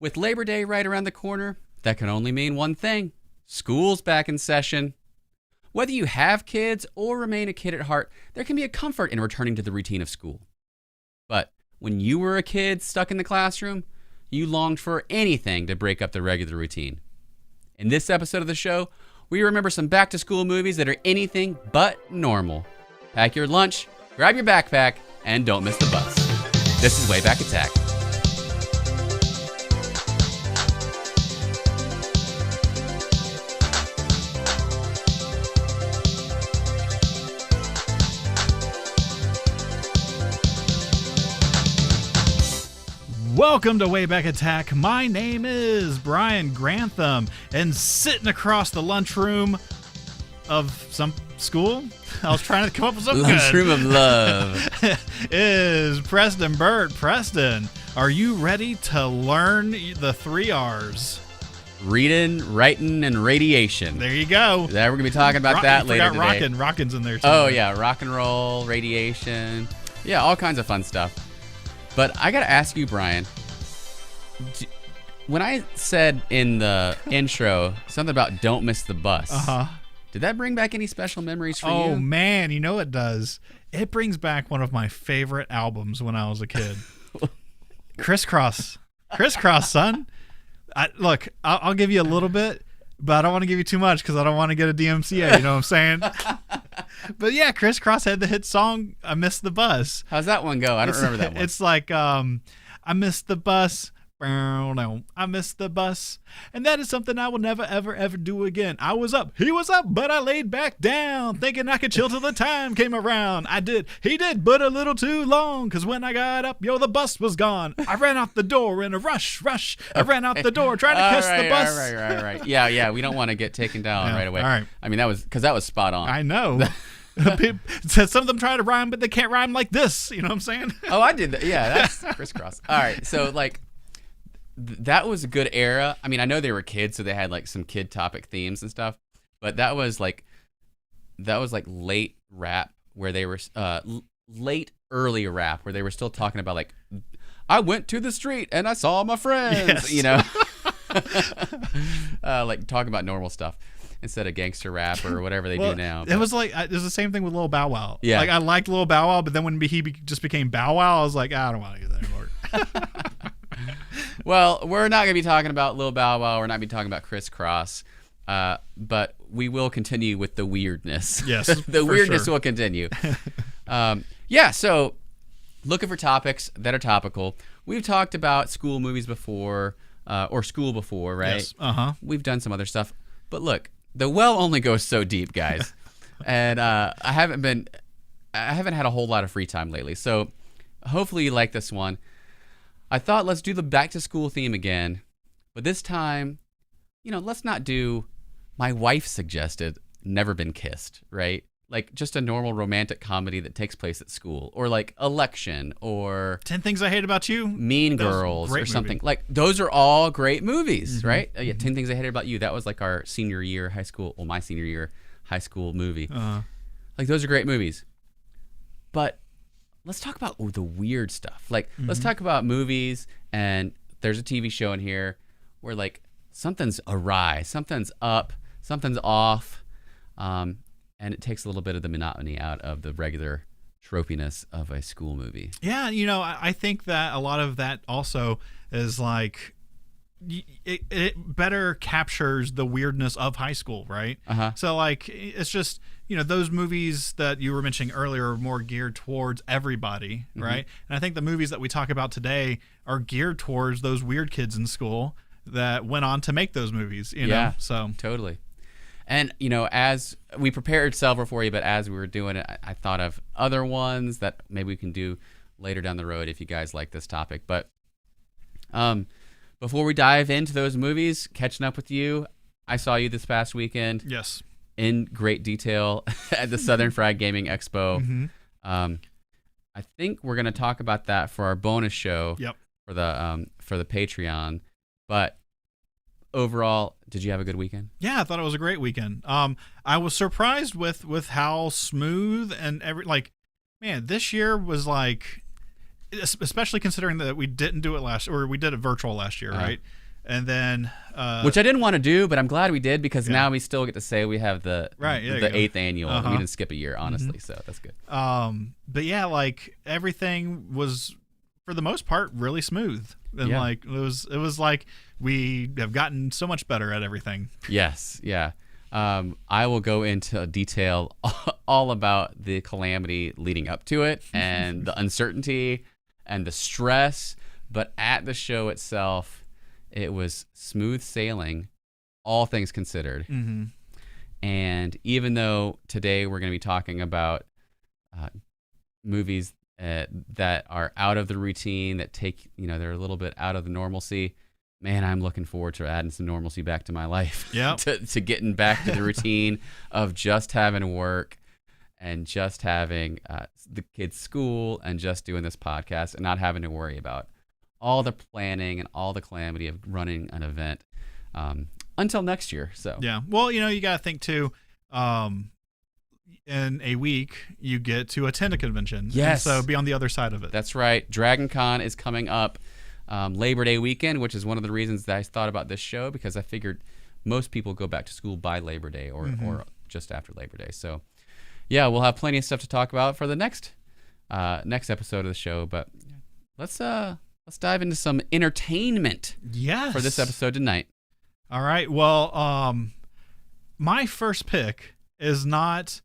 With Labor Day right around the corner, that can only mean one thing. School's back in session. Whether you have kids or remain a kid at heart, there can be a comfort in returning to the routine of school. But when you were a kid stuck in the classroom, you longed for anything to break up the regular routine. In this episode of the show, we remember some back-to-school movies that are anything but normal. Pack your lunch, grab your backpack, and don't miss the bus. This is Wayback Attack. Welcome to Wayback Attack. My name is Brian Grantham, and sitting across the lunchroom of some school, I was trying to come up with something Lunchroom of love. is Preston Burt. Preston, are you ready to learn the 3 R's? Reading, writing, and radiation. There you go. Yeah, we're going to be talking about that later today. Rockin's in there too. Oh, yeah. Rock and roll, radiation. Yeah, all kinds of fun stuff. But I got to ask you, Brian, when I said in the intro something about don't miss the bus, did that bring back any special memories for you? Oh, man, you know it does. It brings back one of my favorite albums when I was a kid. Crisscross. Crisscross, son. Look, I'll give you a little bit, but I don't want to give you too much because I don't want to get a DMCA, you know what I'm saying? But yeah, Crisscross had the hit song, I Missed the Bus. How's that one go? I don't remember that one. It's like, I missed the bus. I missed the bus. And that is something I will never, ever, ever do again. I was up, he was up, but I laid back down, thinking I could chill till the time came around. I did, he did, but a little too long, because when I got up, the bus was gone. I ran out the door in a rush. I ran out the door trying to catch the bus. All right. Yeah, we don't want to get taken down right away. All right. I mean, that was spot on. I know. Some of them try to rhyme, but they can't rhyme like this. You know what I'm saying? Oh, I did that. Yeah, that's Crisscross. All right, so like that was a good era. I mean, I know they were kids, so they had like some kid topic themes and stuff. But that was like late rap where they were early rap where they were still talking about like I went to the street and I saw my friends. Yes. You know, like talking about normal stuff. Instead of gangster rap or whatever they do now. It was like it was the same thing with Lil Bow Wow. Yeah, like I liked Lil Bow Wow, but then when he just became Bow Wow, I was like, I don't want to do that anymore. Well, we're not going to be talking about Lil Bow Wow. We're not going to be talking about Crisscross, but we will continue with the weirdness. Yes, the weirdness will continue. Yeah. So, looking for topics that are topical. We've talked about school movies before, or school before, right? Yes. We've done some other stuff, but look. The well only goes so deep, guys, and I haven't had a whole lot of free time lately. So hopefully you like this one. I thought let's do the back to school theme again, but this time, let's not do. My wife suggested Never Been Kissed, right? Like just a normal romantic comedy that takes place at school, or like Election, or 10 Things I Hate About You, Mean Girls, or something. Like those are all great movies, right? Yeah, 10 Things I Hate About You. That was like our senior year high school, my senior year high school movie. Like those are great movies. But let's talk about the weird stuff. Like let's talk about movies, and there's a TV show in here where like something's awry, something's up, something's off. And it takes a little bit of the monotony out of the regular tropiness of a school movie. Yeah, I think that a lot of that also is like it better captures the weirdness of high school, right? So like it's just those movies that you were mentioning earlier are more geared towards everybody, right? And I think the movies that we talk about today are geared towards those weird kids in school that went on to make those movies. Yeah, so totally. And, as we prepared several for you, but as we were doing it, I thought of other ones that maybe we can do later down the road if you guys like this topic. But before we dive into those movies, catching up with you, I saw you this past weekend. Yes. In great detail at the Southern Fried Gaming Expo. I think we're going to talk about that for our bonus show. Yep. For the Patreon. But overall, did you have a good weekend? Yeah, I thought it was a great weekend. I was surprised with how smooth and man, this year was like especially considering that we didn't do it we did it virtual last year, right? And then which I didn't want to do, but I'm glad we did, because now we still get to say we have the 8th annual. We didn't skip a year, honestly, so that's good. But yeah, like everything was for the most part really smooth, and like it was like we have gotten so much better at everything. Yes, yeah. I will go into detail all about the calamity leading up to it and the uncertainty and the stress, but at the show itself, it was smooth sailing, all things considered. And even though today we're going to be talking about movies that are out of the routine, that take, they're a little bit out of the normalcy, man, I'm looking forward to adding some normalcy back to my life. Yeah. to getting back to the routine of just having to work and just having the kids' school and just doing this podcast and not having to worry about all the planning and all the calamity of running an event until next year. So yeah, well, you got to think too. In a week, you get to attend a convention. Yes. And so be on the other side of it. That's right. Dragon Con is coming up Labor Day weekend, which is one of the reasons that I thought about this show, because I figured most people go back to school by Labor Day or just after Labor Day. So yeah, we'll have plenty of stuff to talk about for the next episode of the show. But let's dive into some entertainment for this episode tonight. All right. Well, my first pick is not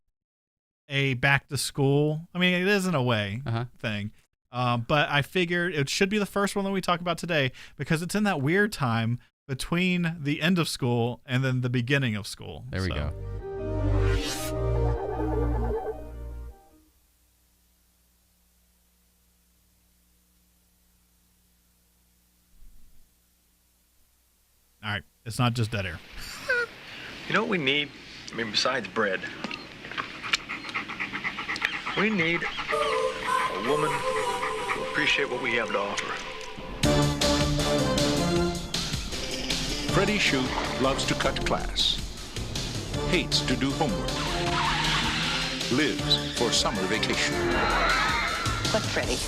a back to school. I mean, it is in a way thing. But I figured it should be the first one that we talk about today, because it's in that weird time between the end of school and then the beginning of school. There we go. All right. It's not just dead air. You know what we need? I mean, besides bread, we need a woman who appreciates what we have to offer. Freddie Shoup loves to cut class, hates to do homework, lives for summer vacation. Look, Freddie,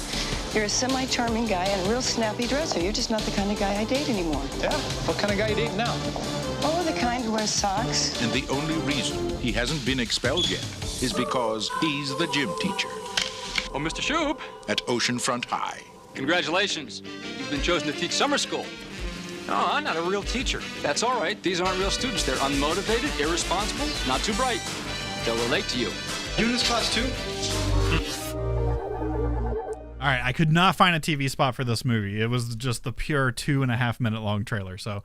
you're a semi-charming guy and a real snappy dresser. You're just not the kind of guy I date anymore. Yeah? What kind of guy you dating now? Oh, the kind who wears socks. And the only reason he hasn't been expelled yet is because he's the gym teacher. Oh, Mr. Shoup. At Oceanfront High. Congratulations. You've been chosen to teach summer school. No, I'm not a real teacher. That's all right. These aren't real students. They're unmotivated, irresponsible, not too bright. They'll relate to you. You in this class too? All right, I could not find a TV spot for this movie. It was just the pure 2.5 minute long trailer. So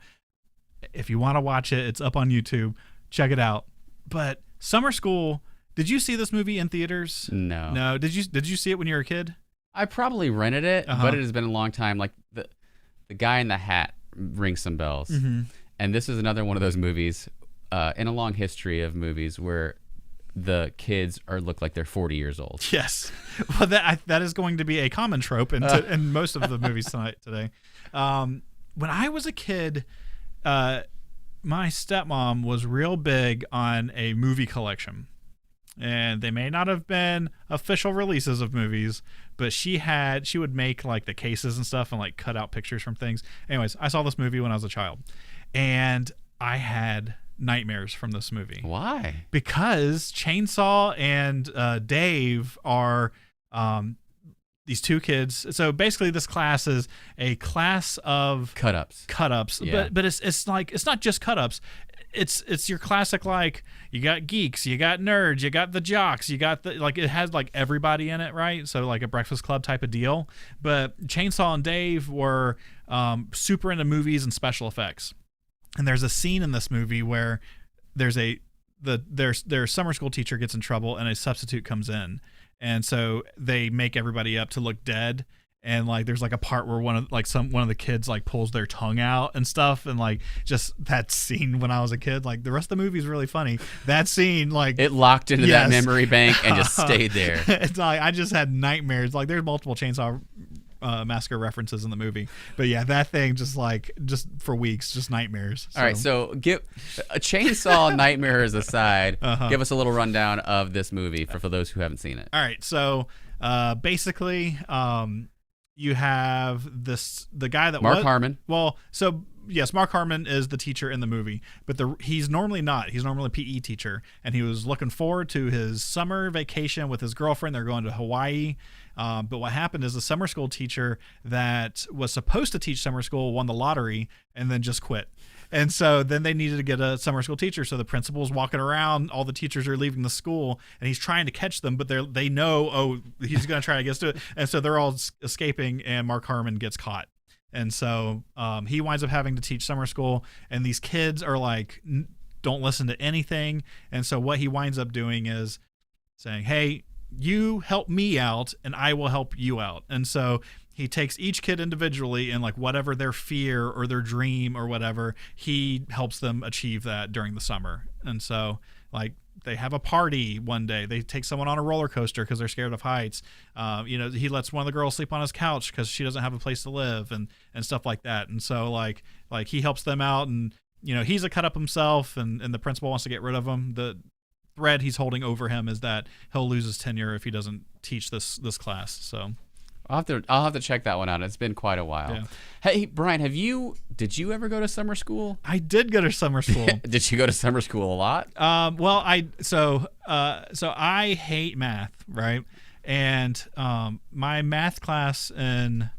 if you want to watch it, it's up on YouTube. Check it out. But Summer School, did you see this movie in theaters? No. No. Did you see it when you were a kid? I probably rented it, but it has been a long time. Like the Guy in the Hat rings some bells. And this is another one of those movies in a long history of movies where the kids look like they're 40 years old. Yes. Well, that is going to be a common trope in most of the movies today. When I was a kid, my stepmom was real big on a movie collection. And they may not have been official releases of movies, but she would make like the cases and stuff and like cut out pictures from things. Anyways, I saw this movie when I was a child, and I had nightmares from this movie. Why? Because Chainsaw and Dave are these two kids. So basically, this class is a class of cut-ups. Yeah. But it's like, it's not just cut-ups. It's your classic, like, you got geeks, you got nerds, you got the jocks, you got the, like, it has like everybody in it, right? So like a Breakfast Club type of deal. But Chainsaw and Dave were super into movies and special effects. And there's a scene in this movie where their summer school teacher gets in trouble and a substitute comes in. And so they make everybody up to look dead. And like there's like a part where one of the kids like pulls their tongue out and stuff, and like just that scene when I was a kid, like the rest of the movie is really funny. That scene, like, it locked into that memory bank and just stayed there. It's like I just had nightmares. Like there's multiple Chainsaw Massacre references in the movie, but yeah, that thing just for weeks, just nightmares. All right, so give a Chainsaw nightmares aside, give us a little rundown of this movie for those who haven't seen it. All right, so basically, you have the guy that Mark Harmon. Well, so yes, Mark Harmon is the teacher in the movie, but he's normally not. He's normally a PE teacher, and he was looking forward to his summer vacation with his girlfriend. They're going to Hawaii. But what happened is the summer school teacher that was supposed to teach summer school won the lottery and then just quit. And so then they needed to get a summer school teacher. So the principal's walking around, all the teachers are leaving the school, and he's trying to catch them, but they know, oh, he's going to try to get to it. And so they're all escaping, and Mark Harmon gets caught. And so he winds up having to teach summer school, and these kids are like, don't listen to anything. And so what he winds up doing is saying, hey, you help me out and I will help you out. And so he takes each kid individually, and like whatever their fear or their dream or whatever, he helps them achieve that during the summer. And so like they have a party one day, they take someone on a roller coaster because they're scared of heights. He lets one of the girls sleep on his couch because she doesn't have a place to live, and stuff like that. And so like he helps them out, and he's a cut up himself, and the principal wants to get rid of him. The thread he's holding over him is that he'll lose his tenure if he doesn't teach this class. So I'll have to check that one out. It's been quite a while. Yeah. Hey, Brian, did you ever go to summer school? I did go to summer school. Did you go to summer school a lot? Well, so I hate math, right? And my math class in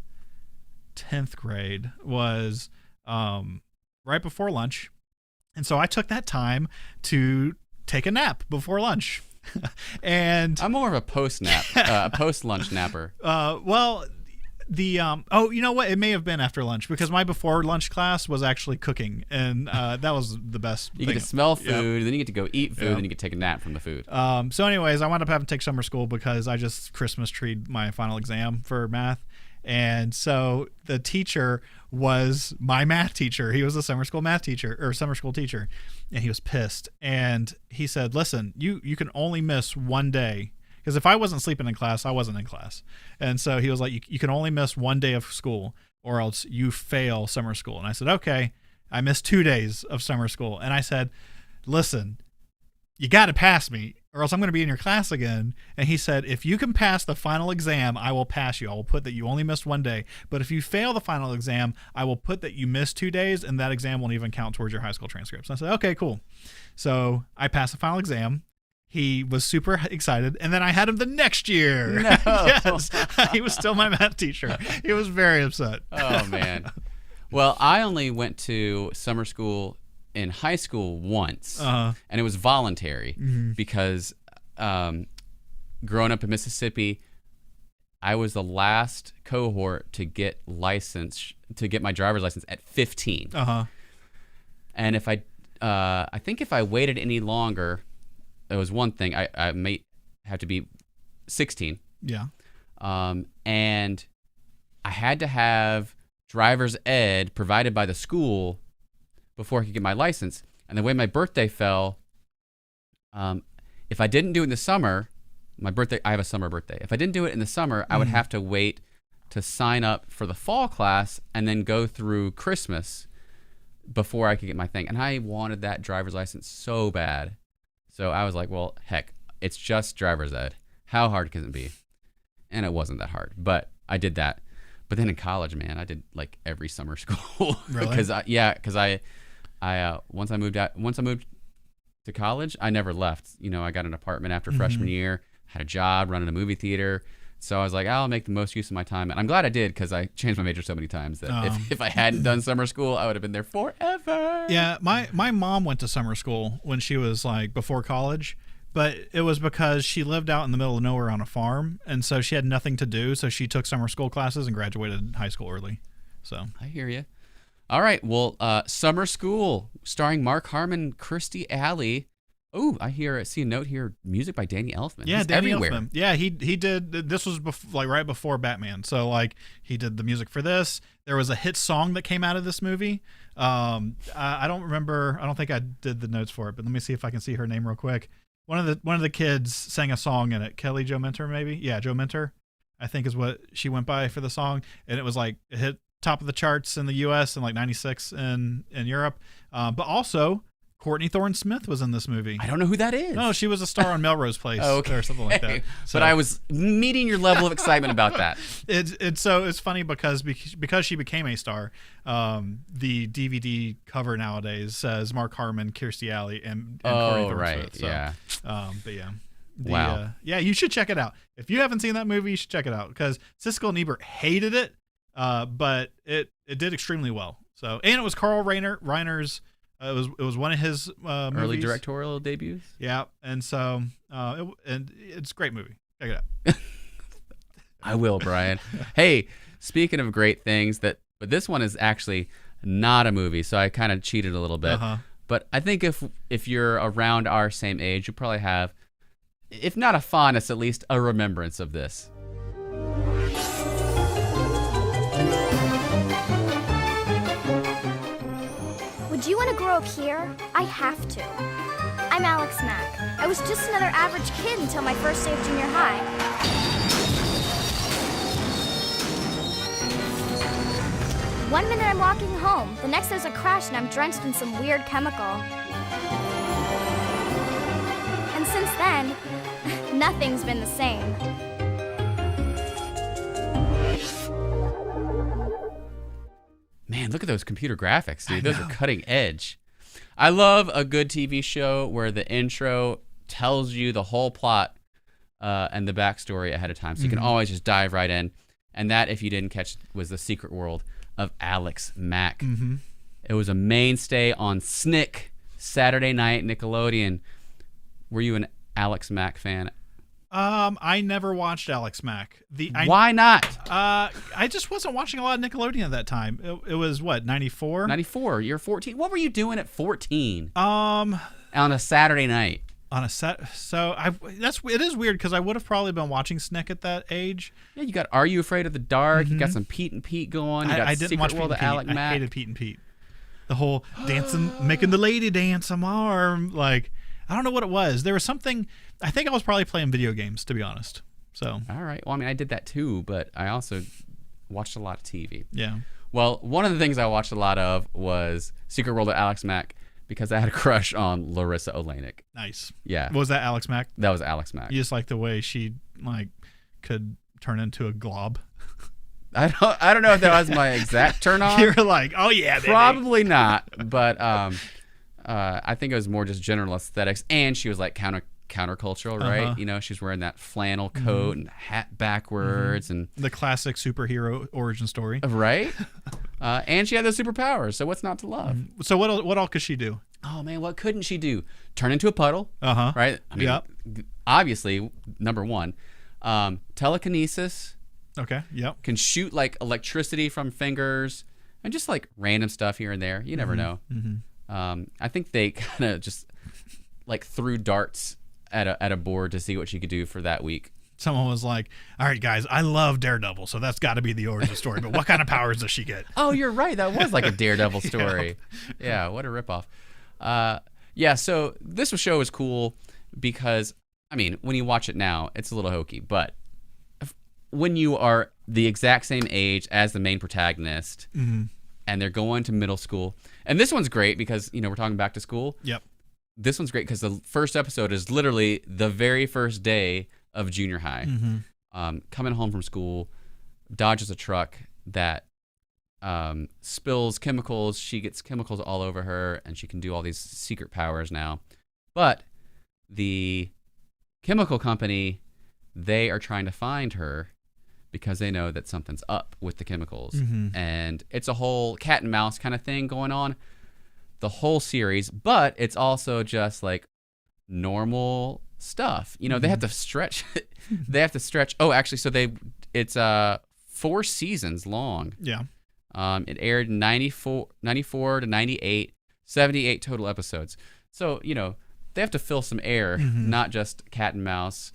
10th grade was right before lunch. And so I took that time to take a nap before lunch. And I'm more of a post lunch napper. Well, you know what? It may have been after lunch, because my before lunch class was actually cooking, and that was the best. You get to smell food, then you get to go eat food, then you get to take a nap from the food. So anyways, I wound up having to take summer school because I just Christmas treed my final exam for math. And so the teacher was my math teacher. He was a summer school teacher, and he was pissed. And he said, listen, you can only miss one day, because if I wasn't sleeping in class, I wasn't in class. And so he was like, you can only miss one day of school or else you fail summer school. And I said, okay. I missed 2 days of summer school. And I said, listen, you got to pass me or else I'm going to be in your class again. And he said, if you can pass the final exam, I will pass you. I will put that you only missed 1 day. But if you fail the final exam, I will put that you missed 2 days, and that exam won't even count towards your high school transcripts. And I said, okay, cool. So I passed the final exam. He was super excited. And then I had him the next year. No. Yes. He was still my math teacher. He was very upset. Oh, man. Well, I only went to summer school in high school once, and it was voluntary because growing up in Mississippi, I was the last cohort to get my driver's license at 15. And if I think if I waited any longer, there was one thing, I may have to be 16. Yeah. And I had to have driver's ed provided by the school before I could get my license. And the way my birthday fell, if I didn't do it in the summer, I have a summer birthday. If I didn't do it in the summer, I would have to wait to sign up for the fall class and then go through Christmas before I could get my thing. And I wanted that driver's license so bad. So I was like, well, heck, it's just driver's ed. How hard can it be? And it wasn't that hard, but I did that. But then in college, man, I did like every summer school. Really? Because once I moved to college, I never left. I got an apartment after freshman year, had a job running a movie theater. So I was like, I'll make the most use of my time. And I'm glad I did, because I changed my major so many times that if I hadn't done summer school, I would have been there forever. Yeah, my mom went to summer school when she was like before college, but it was because she lived out in the middle of nowhere on a farm, and so she had nothing to do. So she took summer school classes and graduated high school early. So I hear you. All right, well, Summer School, starring Mark Harmon, Kirstie Alley. Oh, I see a note here. Music by Danny Elfman. Yeah, He's Danny everywhere. Elfman. Yeah, he did. This was right before Batman. So like he did the music for this. There was a hit song that came out of this movie. I don't remember. I don't think I did the notes for it, but let me see if I can see her name real quick. One of the kids sang a song in it. Kelly Jo Minter, maybe. Yeah, Jo Minter, I think is what she went by for the song, and it was like it hit top of the charts in the U.S. and like 96 in Europe. But also Courtney Thorne-Smith was in this movie. I don't know who that is. No, she was a star on Melrose Place or something like that. So, but I was meeting your level of excitement about that. It's funny because she became a star. The DVD cover nowadays says Mark Harmon, Kirstie Alley, and Courtney Thorne-Smith. Right, so, yeah. But yeah. Wow. Yeah, you should check it out. If you haven't seen that movie, you should check it out because Siskel and Ebert hated it, but it did extremely well. So, and it was Carl Reiner's. It was one of his early movies. directorial debuts. Yeah, and so and it's a great movie. Check it out. I will, Brian. Hey, speaking of great things, but this one is actually not a movie, so I kind of cheated a little bit. But I think if you're around our same age, you probably have, if not a fondness, at least a remembrance of this. Would you want to grow up here? I have to. I'm Alex Mack. I was just another average kid until my first day of junior high. One minute I'm walking home, the next there's a crash and I'm drenched in some weird chemical. And since then, nothing's been the same. Man, look at those computer graphics, dude. Those are cutting edge. I love a good TV show where the intro tells you the whole plot and the backstory ahead of time. So you can always just dive right in. And that, if you didn't catch, was The Secret World of Alex Mack. It was a mainstay on SNCC, Saturday night, Nickelodeon. Were you an Alex Mack fan? I never watched Alex Mack. Why not? I just wasn't watching a lot of Nickelodeon at that time. It was what, 94? 94. You're 14. What were you doing at 14? On a Saturday night. On a set, so it is weird because I would have probably been watching SNCC at that age. Yeah, you got Are You Afraid of the Dark? You got some Pete and Pete going. You got I didn't Secret watch World Pete of and Alex Pete. Mack. I hated Pete and Pete. The whole dancing, making the lady dance on my arm. Like, I don't know what it was. There was something. I think I was probably playing video games, to be honest. So. All right. Well, I mean, I did that too, but I also watched a lot of TV. Yeah. Well, one of the things I watched a lot of was Secret World of Alex Mack because I had a crush on Larissa Oleynik. Nice. Yeah. Was that Alex Mack? That was Alex Mack. You just like the way she could turn into a glob. I don't know if that was my exact turn on. You're like, oh yeah, baby. Probably not, but I think it was more just general aesthetics, and she was like countercultural, right? You know, she's wearing that flannel coat and hat backwards, and the classic superhero origin story, right? And she had those superpowers, so what's not to love? So what all could she do? Oh man, what couldn't she do? Turn into a puddle, right? I mean, obviously, number one, telekinesis. Okay. Yep. Can shoot like electricity from fingers and just like random stuff here and there. You never know. I think they kind of just like threw darts at a board to see what she could do for that week. Someone was like, all right, guys, I love Daredevil, so that's got to be the origin story. But what kind of powers does she get? Oh, you're right. That was like a Daredevil story. Yeah, what a ripoff. Yeah, so this show was cool because, I mean, when you watch it now, it's a little hokey. But when you are the exact same age as the main protagonist and they're going to middle school, and this one's great because, you know, we're talking back to school. Yep. This one's great because the first episode is literally the very first day of junior high. Coming home from school, dodges a truck that spills chemicals. She gets chemicals all over her, and she can do all these secret powers now. But the chemical company, they are trying to find her because they know that something's up with the chemicals. And it's a whole cat and mouse kind of thing going on the whole series, but it's also just like normal stuff. You know, they have to stretch. Oh, actually, so it's 4 seasons long. Yeah. It aired in 94 to 98, 78 total episodes. So, you know, they have to fill some air, not just cat and mouse,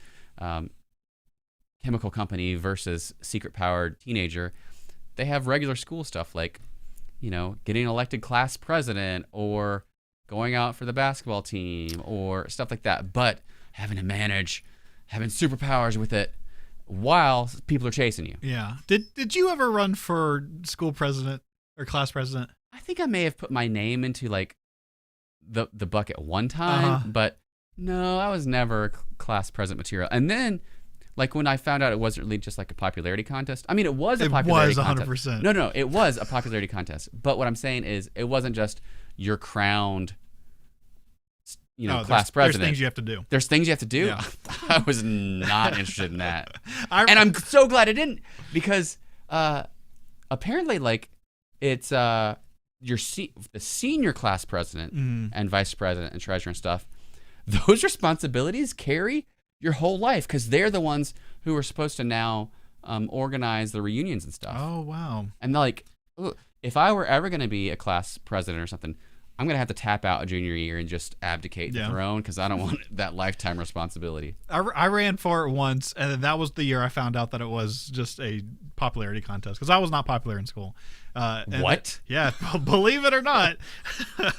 chemical company versus secret powered teenager. They have regular school stuff like, you know, getting elected class president or going out for the basketball team or stuff like that. But having to manage, having superpowers with it while people are chasing you. Yeah. Did you ever run for school president or class president? I think I may have put my name into like the bucket one time, but no, I was never class president material. And then, like, when I found out it wasn't really just like a popularity contest. I mean, it was a popularity contest. It was 100%. No, it was a popularity contest. But what I'm saying is, it wasn't just you're crowned, class president. There's things you have to do. There's things you have to do. Yeah. I was not interested in that. And I'm so glad I didn't, because apparently, like, it's the senior class president and vice president and treasurer and stuff. Those responsibilities carry your whole life, because they're the ones who are supposed to now organize the reunions and stuff. Oh, wow. And like, if I were ever going to be a class president or something, I'm going to have to tap out a junior year and just abdicate the throne, because I don't want that lifetime responsibility. I ran for it once, and that was the year I found out that it was just a popularity contest, because I was not popular in school. What? Yeah, believe it or not.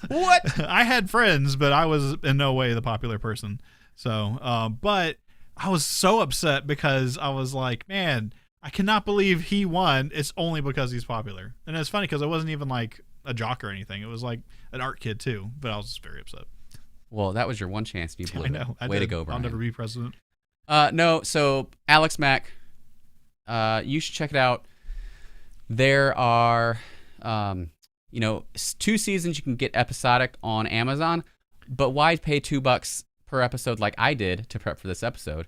What? I had friends, but I was in no way the popular person. So, but I was so upset, because I was like, man, I cannot believe he won. It's only because he's popular. And it's funny, because it wasn't even like a jock or anything. It was like an art kid too, but I was just very upset. Well, that was your one chance. You blew it. I know. Way to go, Brian. I'll never be president. No, so Alex Mack, you should check it out. There are, 2 seasons you can get episodic on Amazon, but why pay $2 per episode like I did to prep for this episode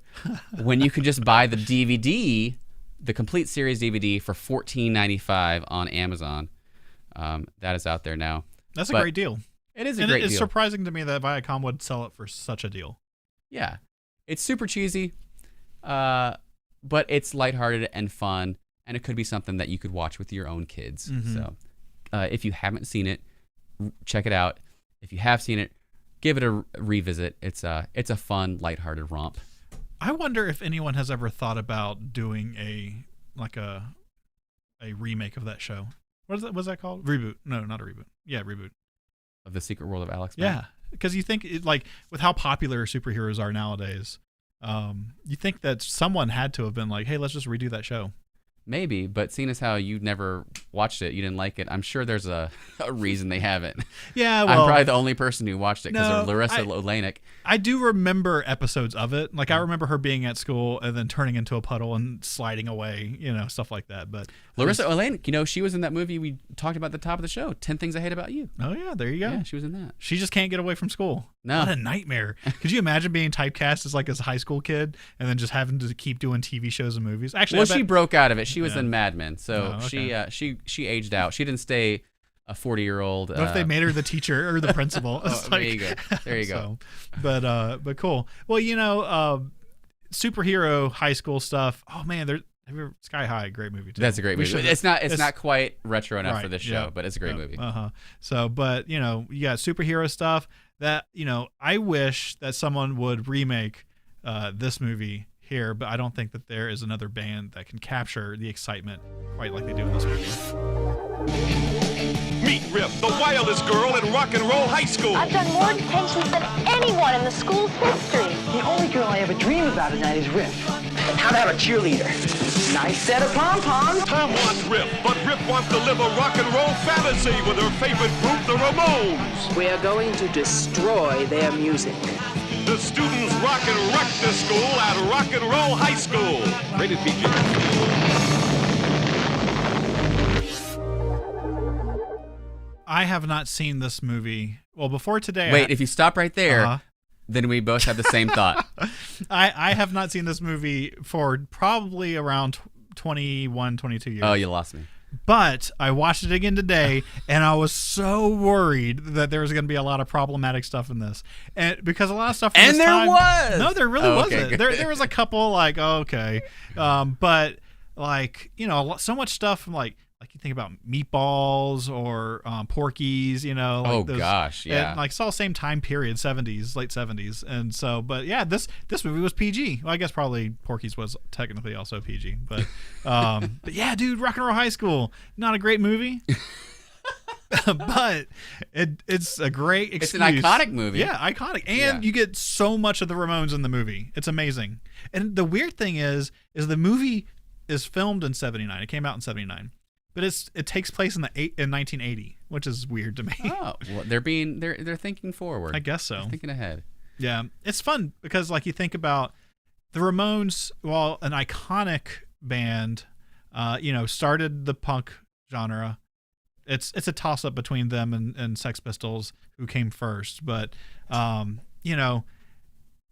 when you can just buy the DVD, the complete series DVD, for $14.95 on Amazon? That is out there now. That's a great deal. It is a great deal. It's surprising to me that Viacom would sell it for such a deal. Yeah. It's super cheesy, but it's lighthearted and fun, and it could be something that you could watch with your own kids. So if you haven't seen it, check it out. If you have seen it, give it a revisit. It's a fun, lighthearted romp. I wonder if anyone has ever thought about doing a remake of that show. What's that called? Reboot? No, not a reboot. Yeah, reboot. Of The Secret World of Alex Mack? Yeah, because you think like with how popular superheroes are nowadays, you think that someone had to have been like, hey, let's just redo that show. Maybe, but seeing as how you never watched it, you didn't like it, I'm sure there's a reason they haven't. Yeah, well, I'm probably the only person who watched it, because of Larissa Olenek. I do remember episodes of it. Like, I remember her being at school and then turning into a puddle and sliding away, stuff like that. But Larissa Olenek, she was in that movie we talked about at the top of the show, 10 Things I Hate About You. Oh, yeah, there you go. Yeah, she was in that. She just can't get away from school. No. What a nightmare. Could you imagine being typecast as like a high school kid and then just having to keep doing TV shows and movies? Actually, she broke out of it. She was in Mad Men, so she aged out. She didn't stay a 40-year-old. What if they made her the teacher or the principal? There you go. There you go. But cool. Well, superhero high school stuff. Oh man, Sky High, great movie too. That's a great movie. It's not quite retro enough for this show, but it's a great movie. So, but you got superhero stuff that I wish that someone would remake this movie here, but I don't think that there is another band that can capture the excitement quite like they do in this movie. Meet Rip, the wildest girl in rock and roll high school. I've done more detentions than anyone in the school's history. The only girl I ever dream about at night is Rip. How to have a cheerleader. Nice set of pom-poms. Tom wants Rip, but Rip wants to live a rock and roll fantasy with her favorite group, the Ramones. We are going to destroy their music. The students rock and wreck the school at Rock and Roll High School. Rated PG. I have not seen this movie. Well, before today. Wait, if you stop right there, then we both have the same thought. I have not seen this movie for probably around 21, 22 years. Oh, you lost me. But I watched it again today, and I was so worried that there was going to be a lot of problematic stuff in this, and because a lot of stuff. And there was. No, there really wasn't. There was a couple but so much stuff from like you think about Meatballs or Porky's, Oh gosh, yeah. And it's all same time period, 70s, late 70s, and so. But yeah, this movie was PG. Well, I guess probably Porky's was technically also PG, but but yeah, dude, Rock and Roll High School, not a great movie. But it's a great excuse. It's an iconic movie. Yeah, iconic. And you get so much of the Ramones in the movie. It's amazing. And the weird thing is the movie is filmed in 79. It came out in 79. But it takes place in 1980. which is weird to me. Oh, well, they're thinking forward. I guess so. They're thinking ahead. Yeah, it's fun because like you think about the Ramones, while an iconic band, started the punk genre. It's a toss up between them and Sex Pistols, who came first, but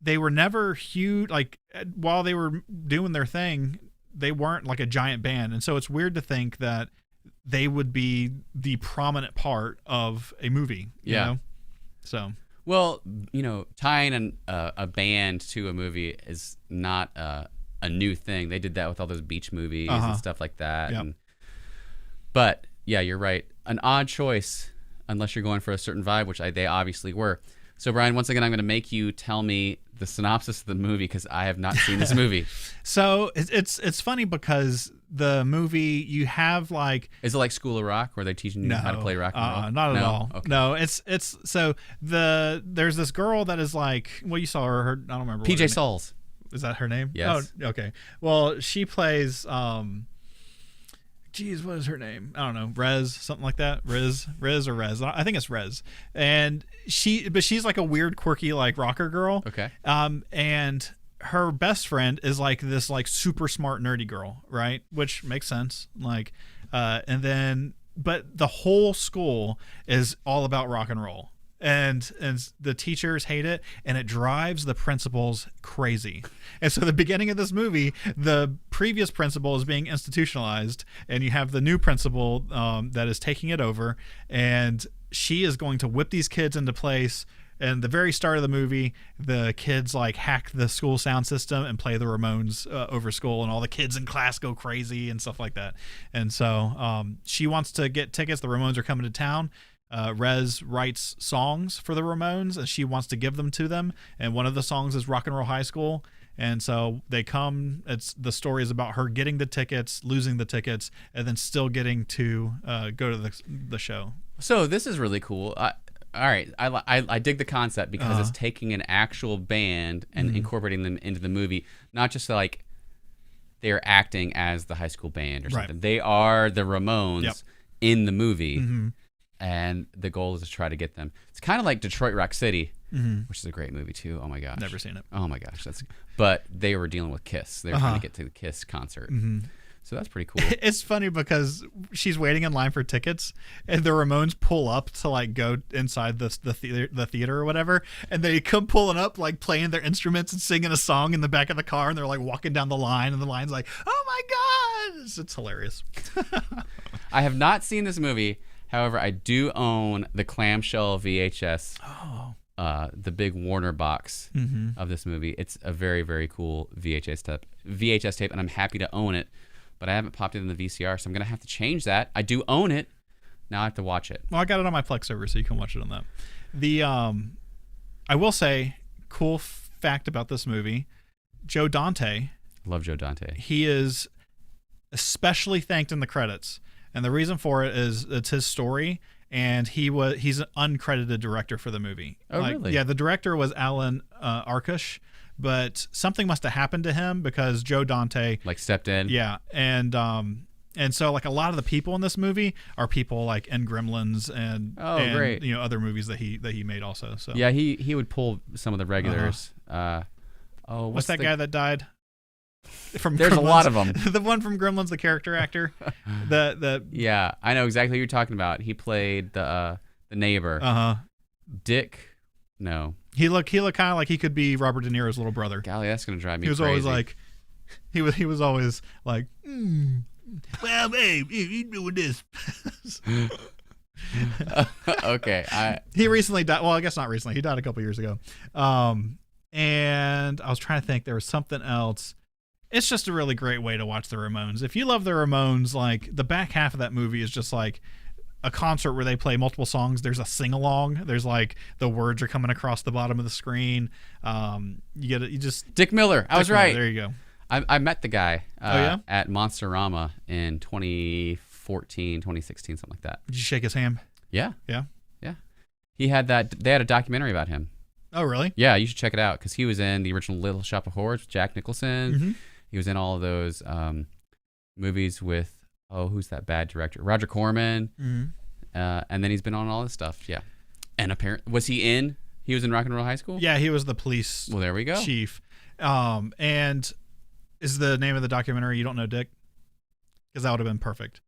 they were never huge. Like while they were doing their thing, they weren't like a giant band, and so it's weird to think that they would be the prominent part of a movie. You know? So. Well, tying a band to a movie is not a new thing. They did that with all those beach movies and stuff like that. Yep. But yeah, you're right. An odd choice, unless you're going for a certain vibe, which they obviously were. So Brian, once again, I'm going to make you tell me the synopsis of the movie because I have not seen this movie. So it's funny because the movie you have like, is it like School of Rock where they're teaching you how to play rock and roll? Not at all. Okay. No, it's so there's this girl that is like, well, you saw her I don't remember. PJ Souls. Is that her name? Yes. Oh, okay. Well, she plays geez, what is her name? I don't know. Rez, something like that. Riz or Rez. I think it's Rez. And she's like a weird, quirky, like rocker girl. Okay. And her best friend is like this like super smart nerdy girl, right? Which makes sense. Like, but the whole school is all about rock and roll. And the teachers hate it, and it drives the principals crazy. And so the beginning of this movie, the previous principal is being institutionalized, and you have the new principal that is taking it over, and she is going to whip these kids into place. And the very start of the movie, the kids like hack the school sound system and play the Ramones over school, and all the kids in class go crazy and stuff like that. And so she wants to get tickets. The Ramones are coming to town. Rez writes songs for the Ramones, and she wants to give them to them. And one of the songs is Rock and Roll High School. And so they come. The story is about her getting the tickets, losing the tickets, and then still getting to go to the show. So this is really cool. All right, I dig the concept because it's taking an actual band and incorporating them into the movie, not just like they're acting as the high school band or something. Right. They are the Ramones in the movie. Mm-hmm. And the goal is to try to get them. It's kind of like Detroit Rock City, which is a great movie too. Oh my gosh, never seen it. Oh my gosh, but they were dealing with Kiss. They were trying to get to the Kiss concert, so that's pretty cool. It's funny because she's waiting in line for tickets, and the Ramones pull up to like go inside the theater or whatever, and they come pulling up like playing their instruments and singing a song in the back of the car, and they're like walking down the line, and the line's like, oh my god, it's hilarious. I have not seen this movie. However, I do own the clamshell VHS, the big Warner box of this movie. It's a very, very cool VHS tape, and I'm happy to own it, but I haven't popped it in the VCR, so I'm going to have to change that. I do own it. Now I have to watch it. Well, I got it on my Plex server, so you can watch it on that. I will say, cool fact about this movie, Joe Dante. Love Joe Dante. He is especially thanked in the credits. And the reason for it is it's his story, and he's an uncredited director for the movie. Oh, really? Yeah, the director was Alan Arkush, but something must have happened to him because Joe Dante stepped in. Yeah, and so like a lot of the people in this movie are people like in Gremlins and great. Other movies that he made also. So yeah, he would pull some of the regulars. What's that guy that died? From There's Gremlins. A lot of them. The one from Gremlins, the character actor. Yeah, I know exactly who you're talking about. He played the neighbor. Dick. No. He looked kind of like he could be Robert De Niro's little brother. Golly, that's gonna drive me crazy. Always like, he was always like, well, babe, you doing this? Okay. He recently died. Well, I guess not recently. He died a couple years ago. And I was trying to think. There was something else. It's just a really great way to watch the Ramones. If you love the Ramones, like the back half of that movie is just like a concert where they play multiple songs. There's a sing along. There's like the words are coming across the bottom of the screen. Dick Miller. I was right. There you go. I met the guy at Monsterama in 2014, 2016, something like that. Did you shake his hand? Yeah. Yeah. He had that. They had a documentary about him. Oh, really? Yeah, you should check it out because he was in the original Little Shop of Horrors with Jack Nicholson. Mm-hmm. He was in all of those movies with who's that bad director? Roger Corman. Mm-hmm. And then he's been on all this stuff. Yeah. And apparently, he was in Rock and Roll High School? Yeah, he was the police there we go. chief. And is the name of the documentary You Don't Know Dick? Because that would have been perfect.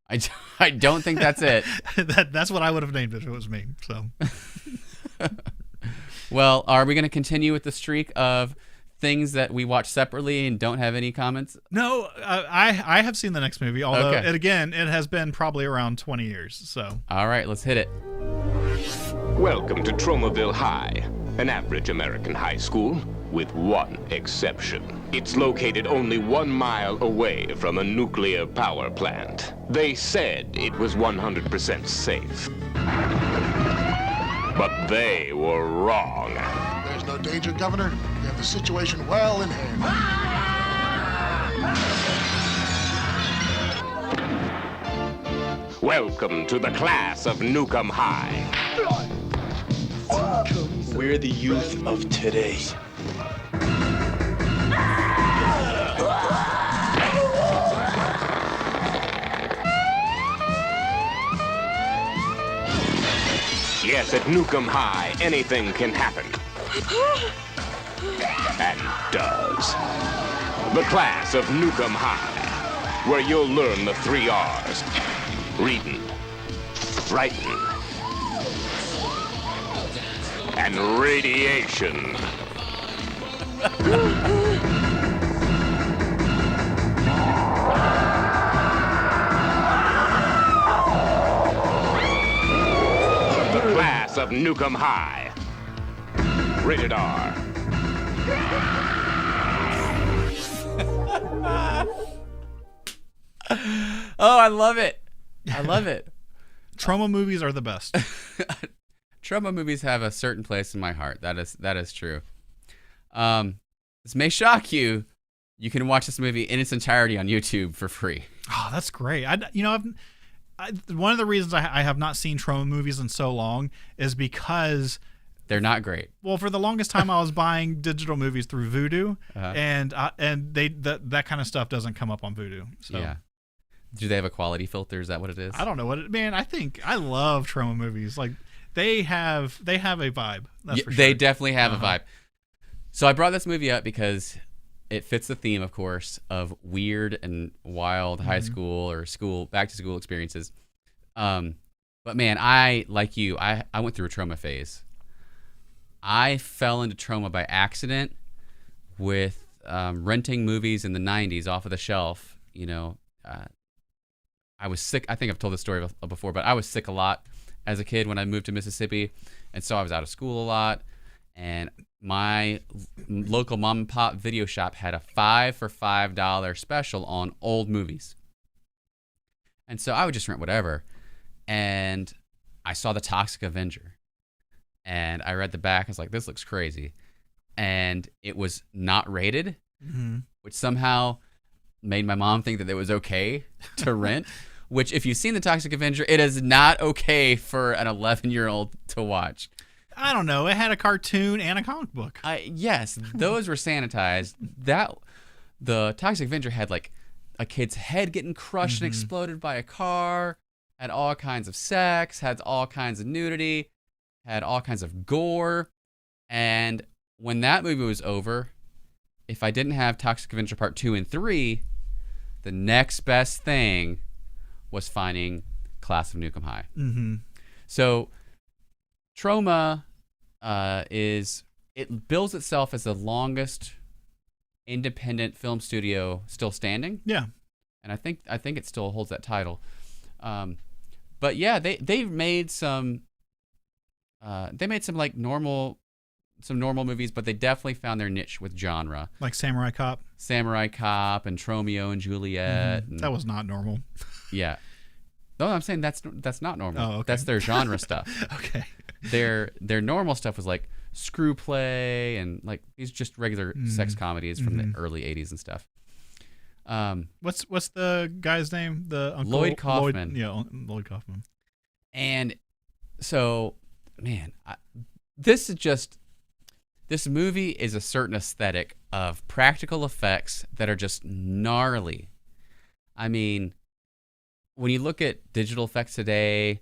I don't think that's it. That's what I would have named it if it was me. So, well, are we going to continue with the streak of things that we watch separately and don't have any comments? No, I have seen the next movie, although it has been probably around 20 years. So, all right, let's hit it. Welcome to Tromaville High, an average American high school with one exception. It's located only 1 mile away from a nuclear power plant. They said it was 100% safe. But they were wrong. There's no danger, Governor. We have the situation well in hand. Welcome to the class of Nukem High. We're the youth of today. Yes, at Nukem High, anything can happen. And does. The class of Nukem High, where you'll learn the 3 R's. Reading, writing, and radiation. The class of Nukem High. Rated R. Oh, I love it. I love it. Trauma movies are the best. Trauma movies have a certain place in my heart. That is true. This may shock you. You can watch this movie in its entirety on YouTube for free. Oh, that's great. One of the reasons I have not seen trauma movies in so long is because they're not great. Well, for the longest time, I was buying digital movies through Vudu, and that kind of stuff doesn't come up on Vudu. So. Yeah. Do they have a quality filter? Is that what it is? I don't know I think I love trauma movies. Like they have a vibe. That's for sure. They definitely have a vibe. So I brought this movie up because it fits the theme, of course, of weird and wild high school or back to school experiences. But man, I went through a trauma phase. I fell into trauma by accident with renting movies in the 90s off of the shelf. I was sick. I think I've told this story before, but I was sick a lot as a kid when I moved to Mississippi. And so I was out of school a lot. And my local mom and pop video shop had a 5 for $5 special on old movies. And so I would just rent whatever. And I saw The Toxic Avenger. And I read the back. I was like, this looks crazy. And it was not rated, which somehow made my mom think that it was okay to rent. Which, if you've seen The Toxic Avenger, it is not okay for an 11-year-old to watch. I don't know. It had a cartoon and a comic book. Yes, those were sanitized. The Toxic Avenger had like a kid's head getting crushed and exploded by a car, had all kinds of sex, had all kinds of nudity, had all kinds of gore. And when that movie was over, if I didn't have Toxic Avenger Part 2 and 3, the next best thing was finding Class of Nukem High. So Trauma it bills itself as the longest independent film studio still standing. Yeah. And I think it still holds that title. But yeah, they've made some like normal movies, but they definitely found their niche with genre. Like Samurai Cop and Tromeo and Juliet. And, that was not normal. Yeah. No, I'm saying that's not normal. Oh, okay. That's their genre stuff. Okay. Their normal stuff was like Screw Play and like these just regular sex comedies from the early 80s and stuff. What's the guy's name? The uncle? Lloyd Kaufman. Lloyd Kaufman. And so, man, this movie is a certain aesthetic of practical effects that are just gnarly. I mean, when you look at digital effects today,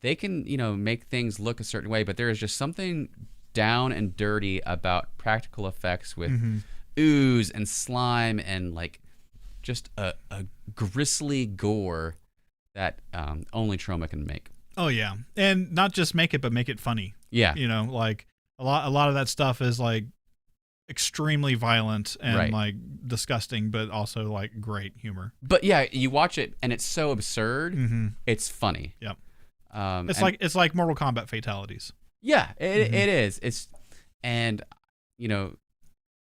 they can, make things look a certain way, but there is just something down and dirty about practical effects with ooze and slime and like just a grisly gore that only Troma can make. Oh yeah, and not just make it, but make it funny. Yeah, like a lot of that stuff is like extremely violent and like disgusting, but also like great humor. But yeah, you watch it and it's so absurd. It's funny. Yep. It's like Mortal Kombat fatalities. Yeah, it is.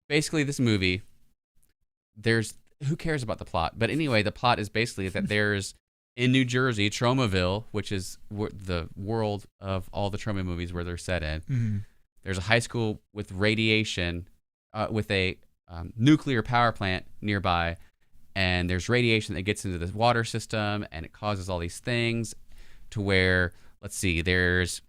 Basically this movie, who cares about the plot? But anyway, the plot is basically that there's in New Jersey, Tromaville, which is the world of all the Troma movies where they're set in. There's a high school with radiation, with a nuclear power plant nearby, and there's radiation that gets into the water system, and it causes all these things to where, let's see, there's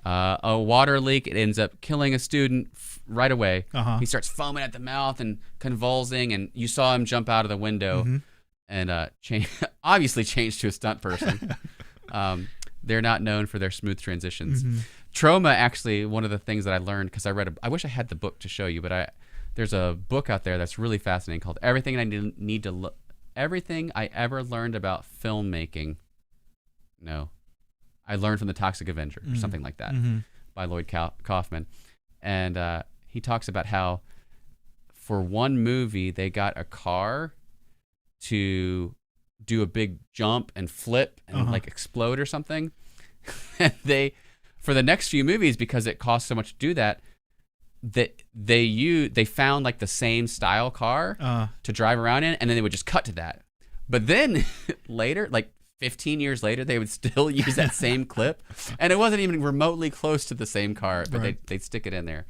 a water leak. It ends up killing a student right away. He starts foaming at the mouth and convulsing, and you saw him jump out of the window. And obviously changed to a stunt person. They're not known for their smooth transitions. Troma, actually, one of the things that I learned, because I wish I had the book to show you, but there's a book out there that's really fascinating called Everything I Ever Learned About Filmmaking. No, I Learned from the Toxic Avenger, or something like that, by Lloyd Kaufman. And he talks about how for one movie, they got a car to do a big jump and flip and like explode or something. And for the next few movies, because it cost so much to do that, they found like the same style car to drive around in, and then they would just cut to that. But then later, like 15 years later, they would still use that same clip, and it wasn't even remotely close to the same car, but they'd stick it in there.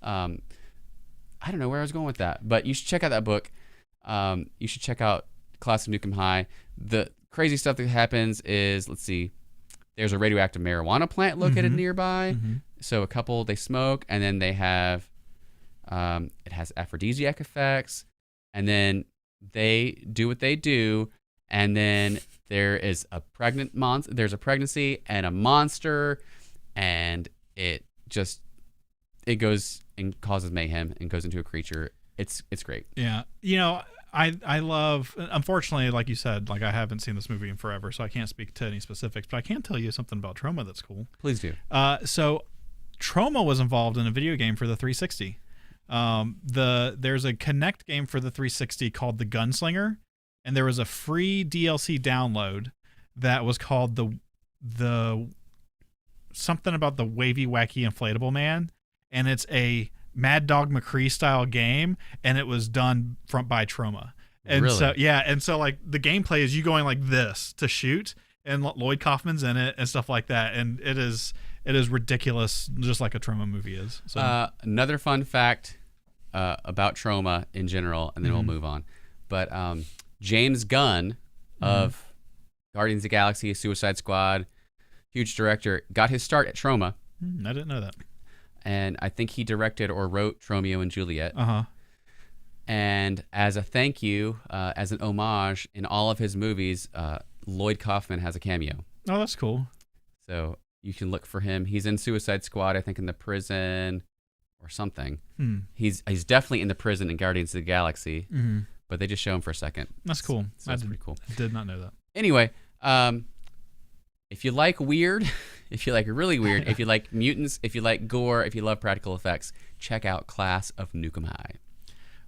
I don't know where I was going with that, but you should check out that book. You should check out Class of Nukem High. The crazy stuff that happens is, let's see, there's a radioactive marijuana plant located nearby. So a couple, they smoke, and then they have, it has aphrodisiac effects, and then they do what they do, and then there's a pregnancy and a monster, and it goes and causes mayhem and goes into a creature. It's great. Yeah. I love, unfortunately, like you said, like I haven't seen this movie in forever, so I can't speak to any specifics, but I can tell you something about Troma that's cool. Please do. So Troma was involved in a video game for the 360. There's a Kinect game for the 360 called The Gunslinger, and there was a free DLC download that was called the something about the Wavy Wacky Inflatable Man, and it's a Mad Dog McCree style game, and it was done by Troma. And really? So like the gameplay is you going like this to shoot, and Lloyd Kaufman's in it and stuff like that, and it is ridiculous, just like a Troma movie is. So another fun fact about Troma in general, and then we'll move on. But James Gunn of Guardians of the Galaxy, Suicide Squad, huge director, got his start at Troma. I didn't know that. And I think he directed or wrote Romeo and Juliet. And as a thank you, as an homage, in all of his movies, Lloyd Kaufman has a cameo. Oh, that's cool. So you can look for him. He's in Suicide Squad, I think in the prison or something. He's definitely in the prison in Guardians of the Galaxy, but they just show him for a second. That's cool. So that's pretty cool. I did not know that. Anyway, if you like weird, if you like really weird, if you like mutants, if you like gore, if you love practical effects, check out Class of Nukem High.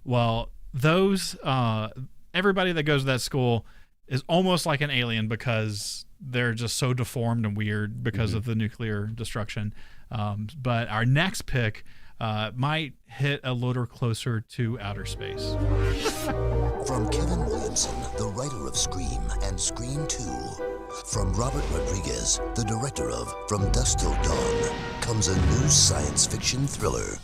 Well, those everybody that goes to that school is almost like an alien because they're just so deformed and weird because of the nuclear destruction. But our next pick might hit a little closer to outer space. From Kevin Williamson, the writer of Scream and Scream 2. From Robert Rodriguez, the director of From Dusk Till Dawn, comes a new science fiction thriller.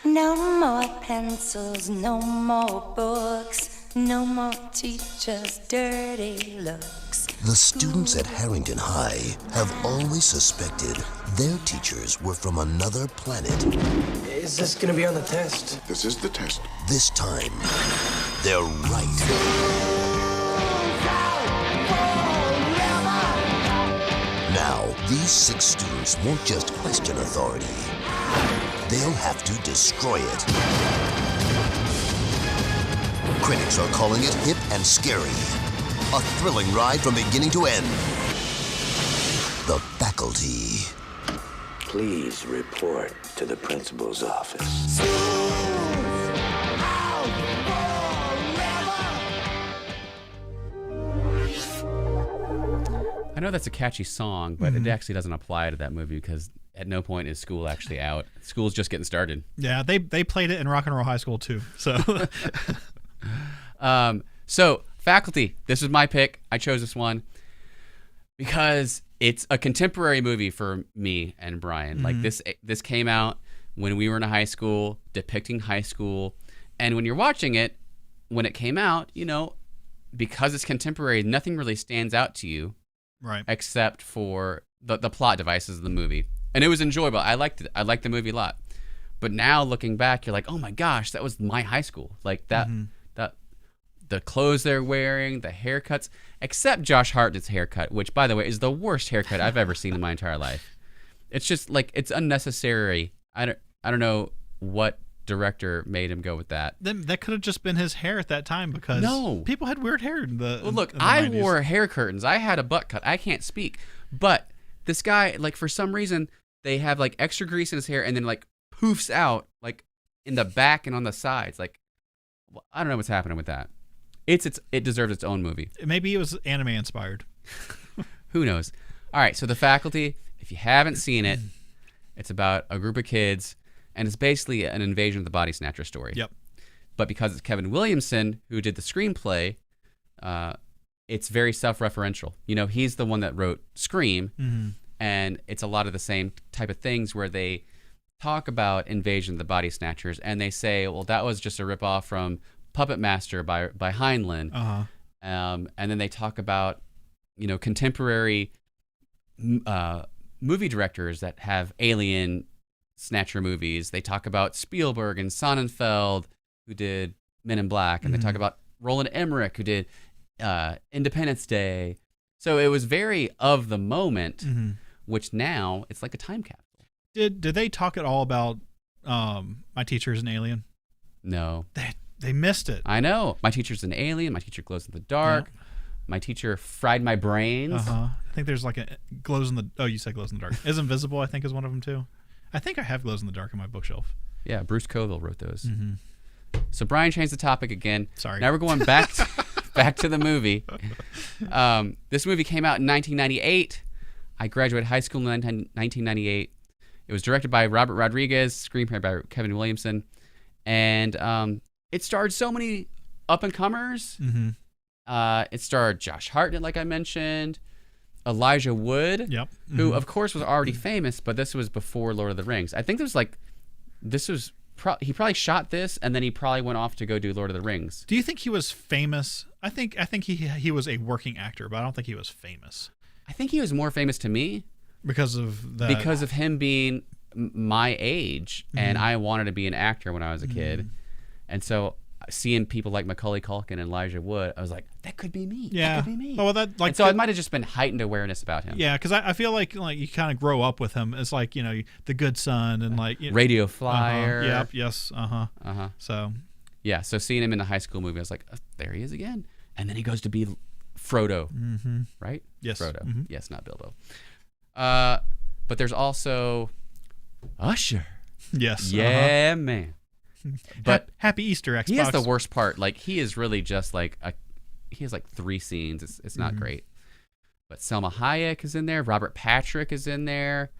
No more pencils, no more books, no more teachers' dirty looks. The students at Harrington High have always suspected their teachers were from another planet. Is this gonna be on the test? This is the test. This time, they're right. Now, these 6 students won't just question authority. They'll have to destroy it. Critics are calling it hip and scary. A thrilling ride from beginning to end. The Faculty. Please report to the principal's office. I know that's a catchy song, but it actually doesn't apply to that movie because at no point is school actually out. School's just getting started. Yeah, they played it in Rock and Roll High School too. So, so Faculty. This is my pick. I chose this one because it's a contemporary movie for me and Brian. Like this came out when we were in high school, depicting high school, and when you're watching it, when it came out, you know, because it's contemporary, nothing really stands out to you. Right. Except for the plot devices of the movie. And it was enjoyable. I liked it. I liked the movie a lot. But now looking back, you're like, oh my gosh, that was my high school. Like that the clothes they're wearing, the haircuts, except Josh Hartnett's haircut, which by the way is the worst haircut I've ever seen in my entire life. It's just like it's unnecessary. I don't know what director made him go with that. Then that could have just been his hair at that time because people had weird hair in the. Well, look, in the I 90s. wore hair curtains. I had a butt cut. I can't speak, but this guy, like for some reason, they have like extra grease in his hair and then like poofs out like in the back and on the sides. Like I don't know what's happening with that. It deserves its own movie. Maybe it was anime inspired. Who knows? All right, so The Faculty. If you haven't seen it, it's about a group of kids. And it's basically an Invasion of the Body Snatcher story. Yep. But because it's Kevin Williamson who did the screenplay, it's very self-referential. You know, he's the one that wrote Scream, and it's a lot of the same type of things where they talk about Invasion of the Body Snatchers, and they say, well, that was just a ripoff from Puppet Master by Heinlein. And then they talk about, you know, contemporary movie directors that have alien Snatcher movies. They talk about Spielberg and Sonnenfeld, who did Men in Black, and they talk about Roland Emmerich, who did Independence Day. So it was very of the moment, which now it's like a time capsule. Did they talk at all about My Teacher's an Alien? No. They missed it. I know. My Teacher's an Alien. My Teacher Glows in the Dark. Yeah. My Teacher Fried My Brains. I think there's like a Glows in the... Oh, you said Glows in the Dark. Is Invisible, I think, is one of them too. I think I have Glows in the Dark on my bookshelf. Yeah, Bruce Coville wrote those. So Brian changed the topic again. Sorry. Now we're going back to the movie. This movie came out in 1998. I graduated high school in 1998. It was directed by Robert Rodriguez, screenplay by Kevin Williamson, and it starred so many up-and-comers. It starred Josh Hartnett, like I mentioned, Elijah Wood, who of course was already famous, but this was before Lord of the Rings. I think he probably shot this, and then he probably went off to go do Lord of the Rings. Do you think he was famous? I think he was a working actor, but I don't think he was famous. I think he was more famous to me because of him being my age, and I wanted to be an actor when I was a kid, and so seeing people like Macaulay Culkin and Elijah Wood, I was like, that could be me. Yeah. That could be me. Well, so it might have just been heightened awareness about him. Yeah, because I feel like you kind of grow up with him. It's like, you know, The Good Son and like Radio Flyer. Yep. Yes. So. Yeah. So seeing him in the high school movie, I was like, oh, there he is again. And then he goes to be Frodo, right? Yes. Frodo. Yes, not Bilbo. But there's also Usher. Yes. Yeah, man. But Happy Easter, Xbox. He has the worst part. Like, he is really just like he has like 3 scenes. It's not great. But Selma Hayek is in there. Robert Patrick is in there.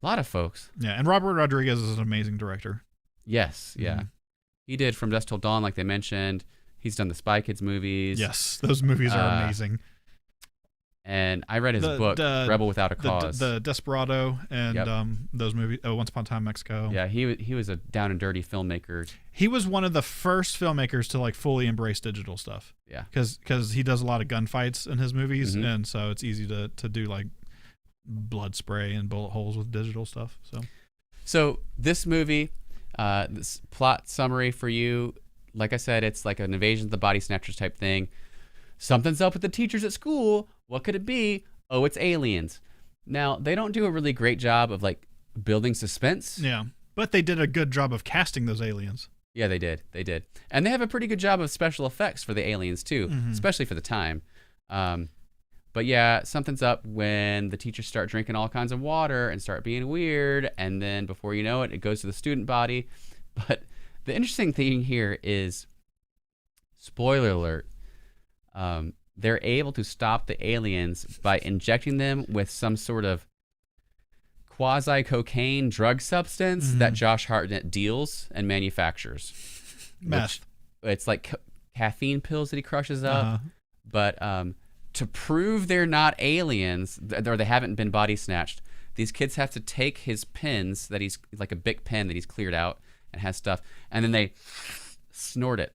A lot of folks. Yeah, and Robert Rodriguez is an amazing director. Yes, yeah. He did From Dusk Till Dawn, like they mentioned. He's done the Spy Kids movies. Yes, those movies are amazing. And I read his book, Rebel Without a Cause. The Desperado and those movies, Once Upon a Time in Mexico. Yeah, he was a down and dirty filmmaker. He was one of the first filmmakers to like fully embrace digital stuff. Yeah. Because he does a lot of gunfights in his movies, and so it's easy to do like blood spray and bullet holes with digital stuff. So this movie, this plot summary for you, like I said, it's like an Invasion of the Body Snatchers type thing. Something's up with the teachers at school. What could it be? oh, it's aliens. Now, they don't do a really great job of like building suspense. Yeah. But they did a good job of casting those aliens. Yeah, they did. They did. And they have a pretty good job of special effects for the aliens too, especially for the time. But yeah, something's up when the teachers start drinking all kinds of water and start being weird. And then before you know it, it goes to the student body. But the interesting thing here is, spoiler alert, they're able to stop the aliens by injecting them with some sort of quasi-cocaine drug substance that Josh Hartnett deals and manufactures. Meth. It's like caffeine pills that he crushes up. But to prove they're not aliens, or they haven't been body snatched, these kids have to take his pens that he's like a big pen that he's cleared out and has stuff, and then they snort it.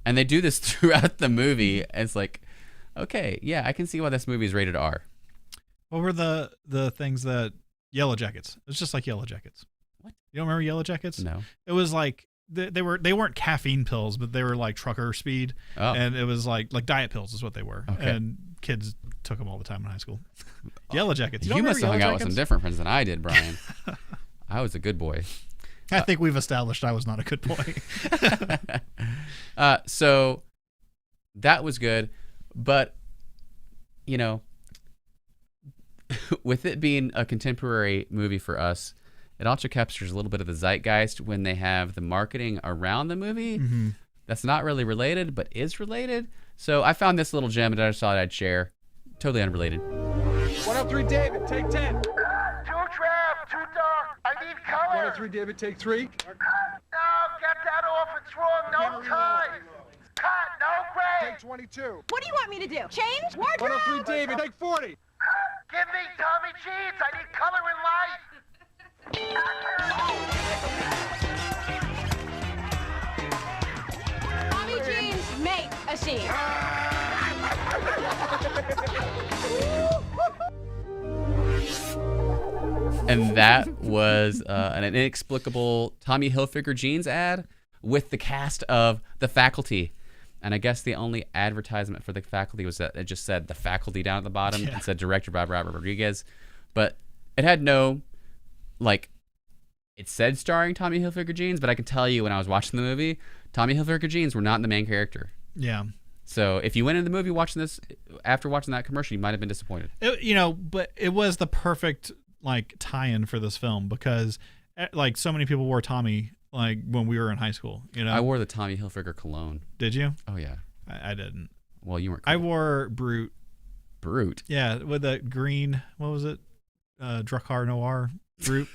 And they do this throughout the movie. And it's like, okay, yeah, I can see why this movie is rated R. What were the things that Yellow Jackets? It's just like Yellow Jackets. What? You don't remember Yellow Jackets? No. It was like they weren't caffeine pills, but they were like trucker speed, and it was like diet pills is what they were. Okay. And kids took them all the time in high school. Yellow Jackets. You must have hung out with some different friends than I did, Brian. I was a good boy. I think we've established I was not a good boy. So that was good, but you know, with it being a contemporary movie for us, it also captures a little bit of the zeitgeist when they have the marketing around the movie. That's not really related, but is related. So I found this little gem that I just thought I'd share. Totally unrelated. 103 David, take 10. Too trapped, too dark. I need color. 103 David, take 3. No, get that off. It's wrong. No time. Cut. No break. Take 22. What do you want me to do? Change? Wardrobe? 103 David, take 40. Give me Tommy Jeans. I need color in life. Tommy Jeans, make a scene. And that was an inexplicable Tommy Hilfiger jeans ad with the cast of The Faculty. And I guess the only advertisement for The Faculty was that it just said The Faculty down at the bottom. It said directed by Robert Rodriguez. But it had no, like, it said starring Tommy Hilfiger jeans, but I can tell you when I was watching the movie, Tommy Hilfiger jeans were not the main character. Yeah. So if you went into the movie watching this, after watching that commercial, you might have been disappointed. But it was the perfect like tie-in for this film because like so many people wore Tommy like when we were in high school. You know, I wore the Tommy Hilfiger cologne. Did you? Oh yeah. I didn't. Well, you weren't. I wore Brute. Brute. Yeah, with the green. What was it? Drakkar Noir Brute.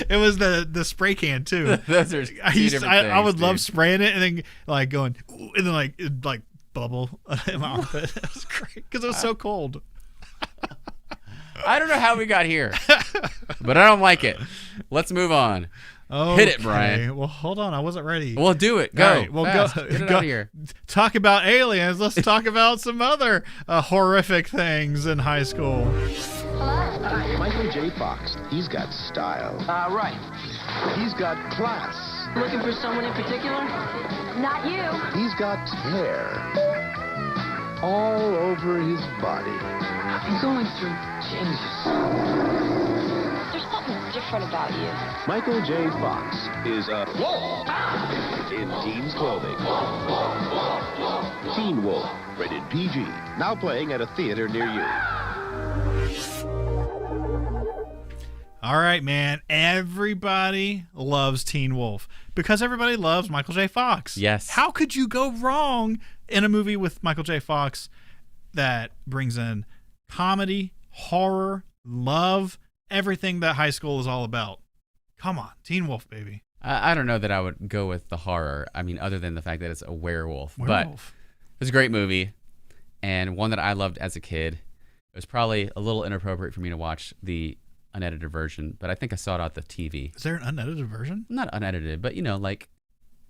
It was the spray can too. Those are I would love spraying it and then like going and then like it'd like bubble in my armpit. It was great because it was so cold. I don't know how we got here, but I don't like it. Let's move on. Okay. Hit it, Brian. Well, hold on. I wasn't ready. Well, do it. Go. All right, well, fast. go. Get it go. out of here. Talk about aliens. Let's talk about some other horrific things in high school. Michael J. Fox. He's got style. Right. He's got class. Looking for someone in particular? Not you. He's got hair all over his body. I'm going through changes. There's something different about you. Michael J. Fox is a wolf in teens clothing. Teen Wolf, rated PG. Now playing at a theater near you. All right, man. Everybody loves Teen Wolf because everybody loves Michael J. Fox. Yes. How could you go wrong in a movie with Michael J. Fox that brings in comedy, horror, love, everything that high school is all about? Come on, Teen Wolf, baby. I don't know that I would go with the horror. I mean, other than the fact that it's a werewolf. But Werewolf. it was a great movie and one that I loved as a kid. It was probably a little inappropriate for me to watch the unedited version, but I think I saw it on the TV. Is there an unedited version? Not unedited, but like,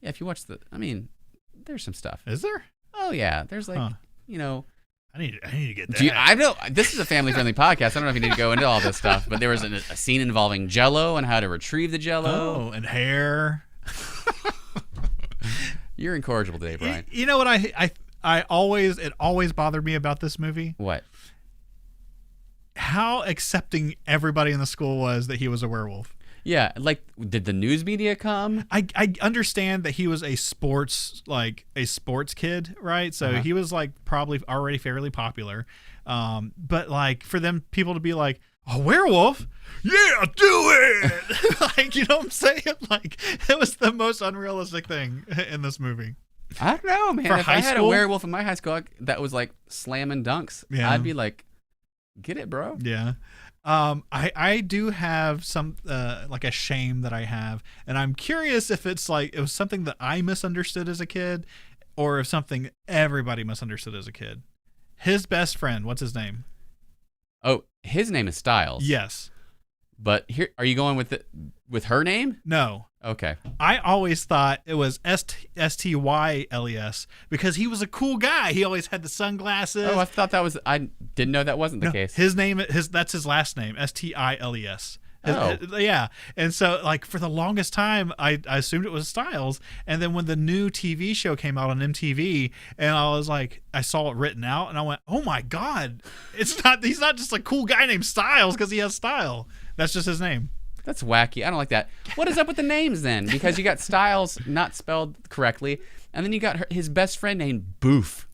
yeah, if you watch there's some stuff. Is there? Oh yeah, there's like, I need to get that. I know this is a family-friendly podcast. I don't know if you need to go into all this stuff, but there was a scene involving Jell-O and how to retrieve the Jell-O. Oh, and hair. You're incorrigible today, Brian. You know what it always bothered me about this movie? What? how accepting everybody in the school was that he was a werewolf. Yeah, like, did the news media come? I understand that he was a sports kid, right? So he was like probably already fairly popular. But like for them people to be like, a werewolf? Yeah, do it! Like, you know what I'm saying? Like, it was the most unrealistic thing in this movie. I don't know, man. For if high I had school? a werewolf in my high school that was like slamming dunks, I'd be like, get it, bro. Yeah. I do have some like a shame that I have, and I'm curious if it's like it was something that I misunderstood as a kid, or if something everybody misunderstood as a kid. His best friend, what's his name? Oh, his name is Styles. Yes. But here, are you going with her name? No. Okay. I always thought it was Styles because he was a cool guy. He always had the sunglasses. Oh, I thought that was. I didn't know that wasn't the case. His name, that's his last name, Stiles. Yeah. And so, like, for the longest time, I assumed it was Styles. And then when the new TV show came out on MTV, and I was like, I saw it written out, and I went, oh my God, he's not just a cool guy named Styles because he has style. That's just his name. That's wacky. I don't like that. What is up with the names then? Because you got Styles not spelled correctly, and then you got his best friend named Boof.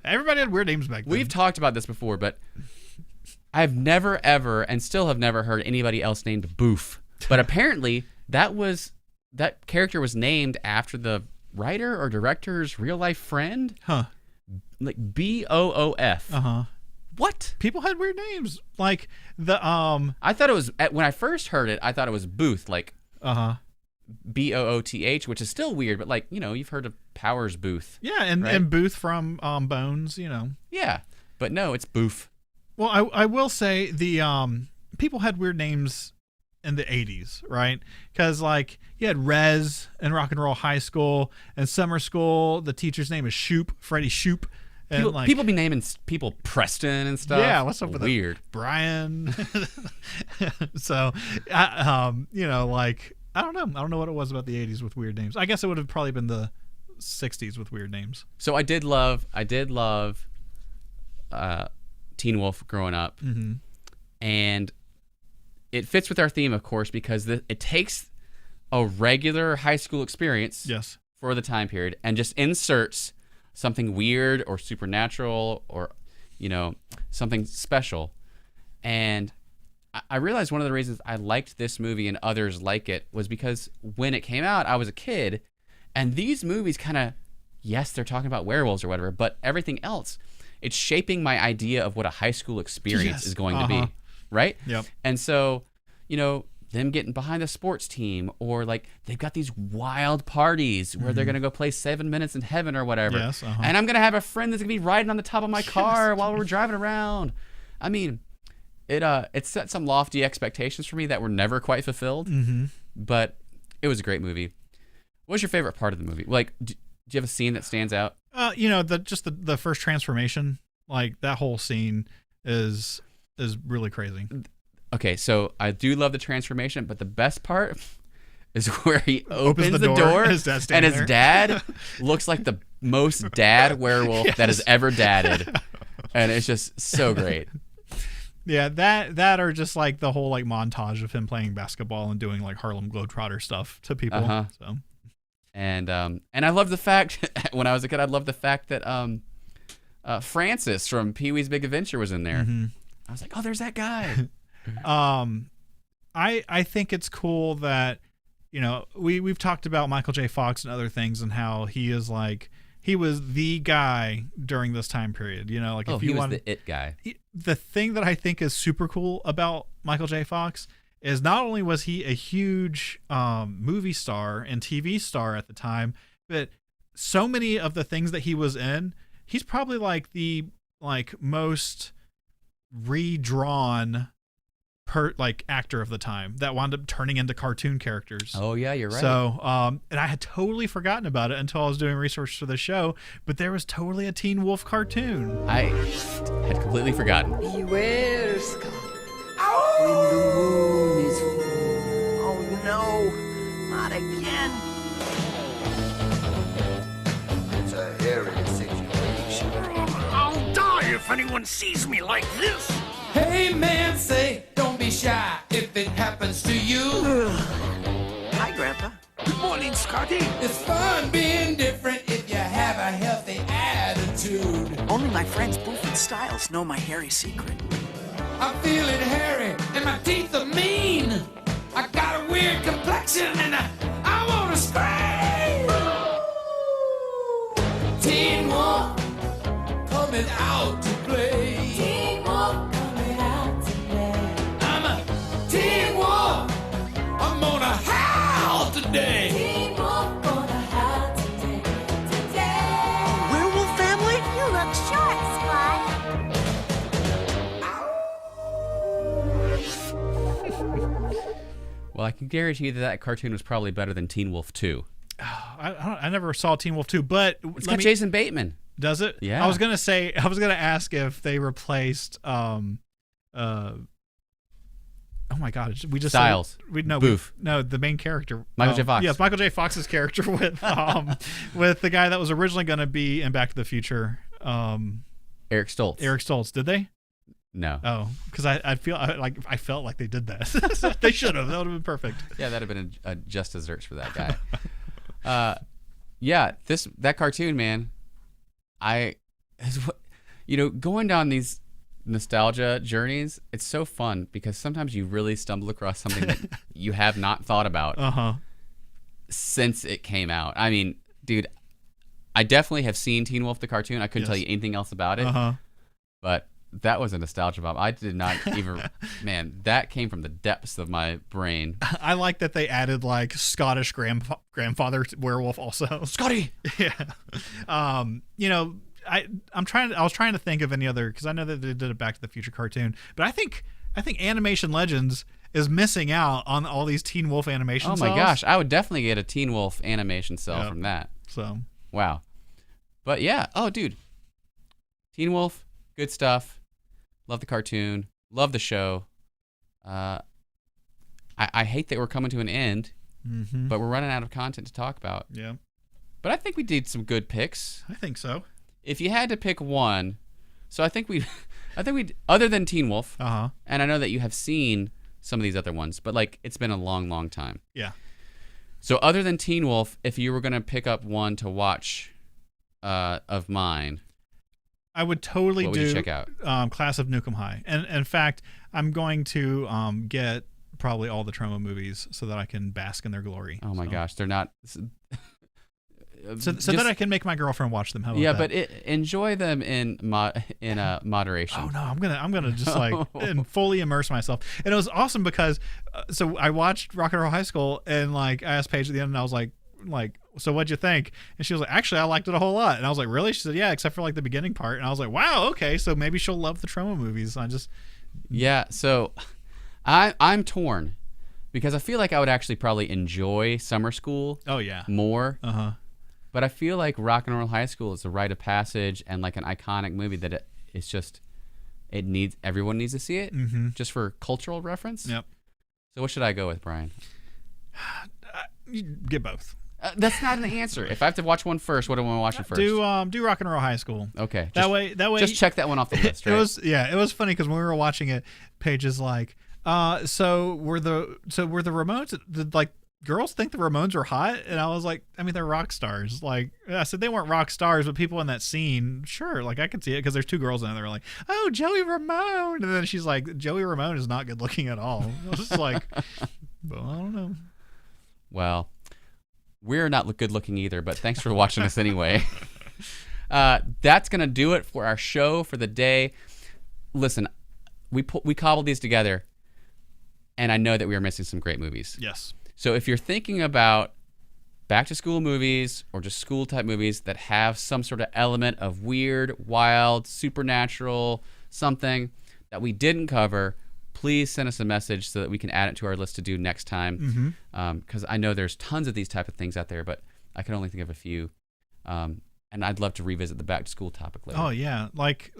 Everybody had weird names back then. We've talked about this before, but I've never, ever, and still have never heard anybody else named Boof. But apparently, that character was named after the writer or director's real life friend. Huh. Like Boof. Uh-huh. What? People had weird names. Like the I thought it was when I first heard it, I thought it was Booth, like Booth, which is still weird, but like, you know, you've heard of Powers Booth. Yeah, and right? and Booth from Bones, you know. Yeah. But no, it's Boof. Well, I will say the people had weird names in the 80s, right? Because like you had Rez in Rock and Roll High School and Summer School. The teacher's name is Shoop, Freddie Shoop. And people be naming people Preston and stuff. Yeah, what's up with weird Brian? So, you know, like I don't know what it was about the 80s with weird names. I guess it would have probably been the 60s with weird names. So I did love Teen Wolf growing up, and it fits with our theme, of course, because it takes a regular high school experience, for the time period, and just inserts something weird or supernatural or, you know, something special. And I realized one of the reasons I liked this movie and others like it was because when it came out, I was a kid, and these movies kind of, yes, they're talking about werewolves or whatever, but everything else, it's shaping my idea of what a high school experience is going to be, right? Yep. And so, you know, them getting behind the sports team, or like they've got these wild parties where they're going to go play 7 Minutes in Heaven or whatever. Yes, and I'm going to have a friend that's going to be riding on the top of my car while we're driving around. I mean, it set some lofty expectations for me that were never quite fulfilled, but it was a great movie. What was your favorite part of the movie? Like, do you have a scene that stands out? You know, the first transformation, like that whole scene is really crazy. Okay, so I do love the transformation, but the best part is where he opens the door and his dad looks like the most dad werewolf that has ever dadded. And it's just so great. Yeah, that or just like the whole like montage of him playing basketball and doing like Harlem Globetrotter stuff to people. So. And I love the fact when I was a kid, I loved the fact that Francis from Pee-wee's Big Adventure was in there. I was like, oh, there's that guy. I think it's cool that, you know, we've talked about Michael J. Fox and other things and how he was the guy during this time period, you know, like if you was the it guy. The thing that I think is super cool about Michael J. Fox is not only was he a huge movie star and TV star at the time, but so many of the things that he was in, he's probably like the most redrawn actor of the time that wound up turning into cartoon characters. Oh yeah, you're right. So and I had totally forgotten about it until I was doing research for the show, but there was totally a Teen Wolf cartoon. I had completely forgotten. Beware, Scott, when the moon is full. Oh no, not again. It's a hairy situation. I'll die if anyone sees me like this. Hey man, shy if it happens to you. Hi, Grandpa. Good morning, Scotty. It's fun being different if you have a healthy attitude. Only my friends Boof and Styles know my hairy secret. I'm feeling hairy and my teeth are mean. I got a weird complexion and I want to scream. Teen Wolf coming out to play. Teen Wolf coming out to play. I'm a Teen Wolf. I'm gonna howl today. Teen Wolf gonna howl today. Werewolf family? You look short, Spot. Well, I can guarantee you that cartoon was probably better than Teen Wolf 2. I never saw Teen Wolf 2, but it's got Jason Bateman. Does it? Yeah. I was gonna ask if they replaced oh my god, we just Styles. Boof. The main character, Michael J. Fox. Yes, Michael J. Fox's character with the guy that was originally going to be in Back to the Future, Eric Stoltz. Eric Stoltz. Did they? No. Oh, because I felt like they did that. They should have. That would have been perfect. Yeah, that'd have been a just desserts for that guy. Yeah, that cartoon, man. Going down these nostalgia journeys, it's so fun because sometimes you really stumble across something that you have not thought about since it came out. I mean, dude, I definitely have seen Teen Wolf the cartoon. I couldn't tell you anything else about it, but that was a nostalgia bomb. I did not even, man, that came from the depths of my brain. I like that they added like Scottish grandfather werewolf also. Scotty. Yeah. I was trying to think of any other, because I know that they did a Back to the Future cartoon, but I think Animation Legends is missing out on all these Teen Wolf animation cells. Oh my gosh, I would definitely get a Teen Wolf animation cell from that. So wow. But yeah, oh dude, Teen Wolf, good stuff. Love the cartoon, love the show. I hate that we're coming to an end, but we're running out of content to talk about. Yeah. But I think we did some good picks. I think so. If you had to pick one, so I think we other than Teen Wolf, and I know that you have seen some of these other ones, but like it's been a long, long time. Yeah. So other than Teen Wolf, if you were gonna pick up one to watch, of mine, I would totally what would you check out? Class of Nukem High, and in fact, I'm going to get probably all the Troma movies so that I can bask in their glory. Oh my gosh, they're not. So that I can make my girlfriend watch them. How about that? But enjoy them in moderation. Oh no, I'm gonna just like and fully immerse myself. And it was awesome because so I watched Rock and Roll High School, and like I asked Paige at the end, and I was like, so what'd you think? And she was like, actually, I liked it a whole lot. And I was like, really? She said, yeah, except for like the beginning part. And I was like, wow, okay, so maybe she'll love the Troma movies. So I'm torn because I feel like I would actually probably enjoy Summer School. Oh yeah, more. But I feel like Rock and Roll High School is a rite of passage and like an iconic movie that everyone needs to see it just for cultural reference. Yep. So what should I go with, Brian? You get both. That's not an answer. If I have to watch one first, what do I want to watch it first? Do Rock and Roll High School. Okay. That way. Just check that one off the list. Right? It was funny because when we were watching it, Paige is like, so were the Ramones? Did like girls think the Ramones were hot? And I was like, I mean, they're rock stars. Like I said, they weren't rock stars, but people in that scene, sure, like I could see it because there's two girls in it. They're like, oh, Joey Ramone, and then she's like, Joey Ramone is not good looking at all. I was just like, well, I don't know. Well, we're not good looking either, but thanks for watching us anyway. That's going to do it for our show for the day. Listen, we cobbled these together, and I know that we are missing some great movies. Yes. So if you're thinking about back to school movies or just school type movies that have some sort of element of weird, wild, supernatural, something that we didn't cover, please send us a message so that we can add it to our list to do next time. Because I know there's tons of these type of things out there, but I can only think of a few. And I'd love to revisit the back to school topic later. Oh yeah, like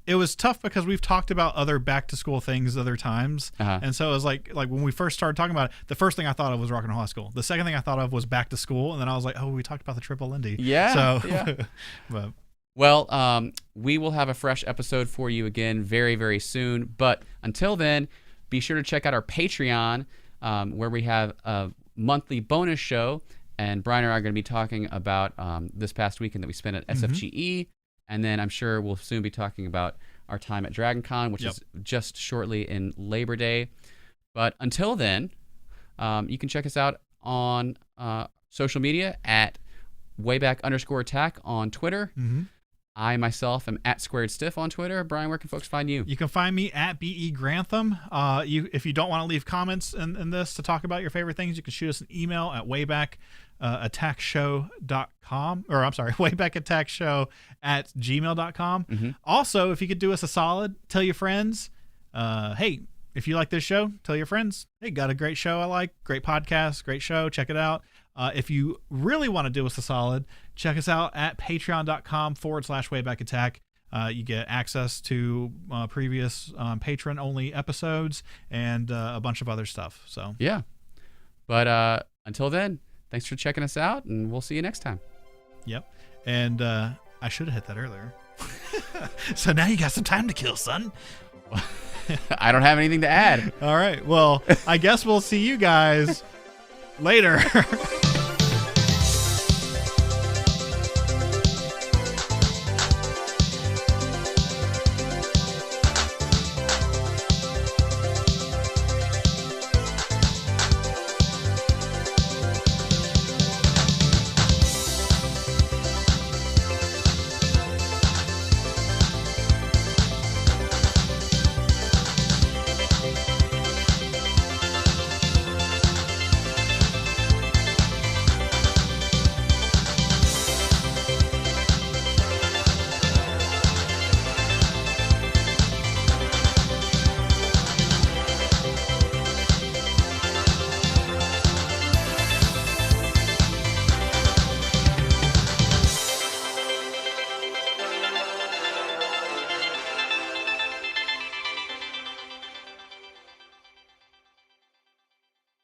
it was tough because we've talked about other back to school things other times, and so it was like when we first started talking about it, the first thing I thought of was Rock and Roll High School. The second thing I thought of was back to school, and then I was like, oh, we talked about the Triple Lindy. Yeah. So, yeah. But. Well, we will have a fresh episode for you again very, very soon. But until then, Be sure to check out our Patreon, where we have a monthly bonus show. And Brian and I are going to be talking about this past weekend that we spent at SFGE. And then I'm sure we'll soon be talking about our time at Dragon Con, which is just shortly in Labor Day. But until then, you can check us out on social media at Wayback_Attack on Twitter. I myself am at Squared Stiff on Twitter. Brian, where can folks find you? You can find me at BE Grantham. If you don't want to leave comments in this to talk about your favorite things, you can shoot us an email at waybackattackshow.com, or I'm sorry, waybackattackshow@gmail.com. Also, if you could do us a solid, tell your friends, hey, if you like this show, tell your friends, hey, got a great show I like, great podcast, great show, check it out. If you really want to do us a solid, check us out at patreon.com/waybackattack. You get access to previous patron-only episodes and a bunch of other stuff. So yeah. But until then, thanks for checking us out, and we'll see you next time. Yep. And I should have hit that earlier. So now you got some time to kill, son. I don't have anything to add. All right. Well, I guess we'll see you guys later.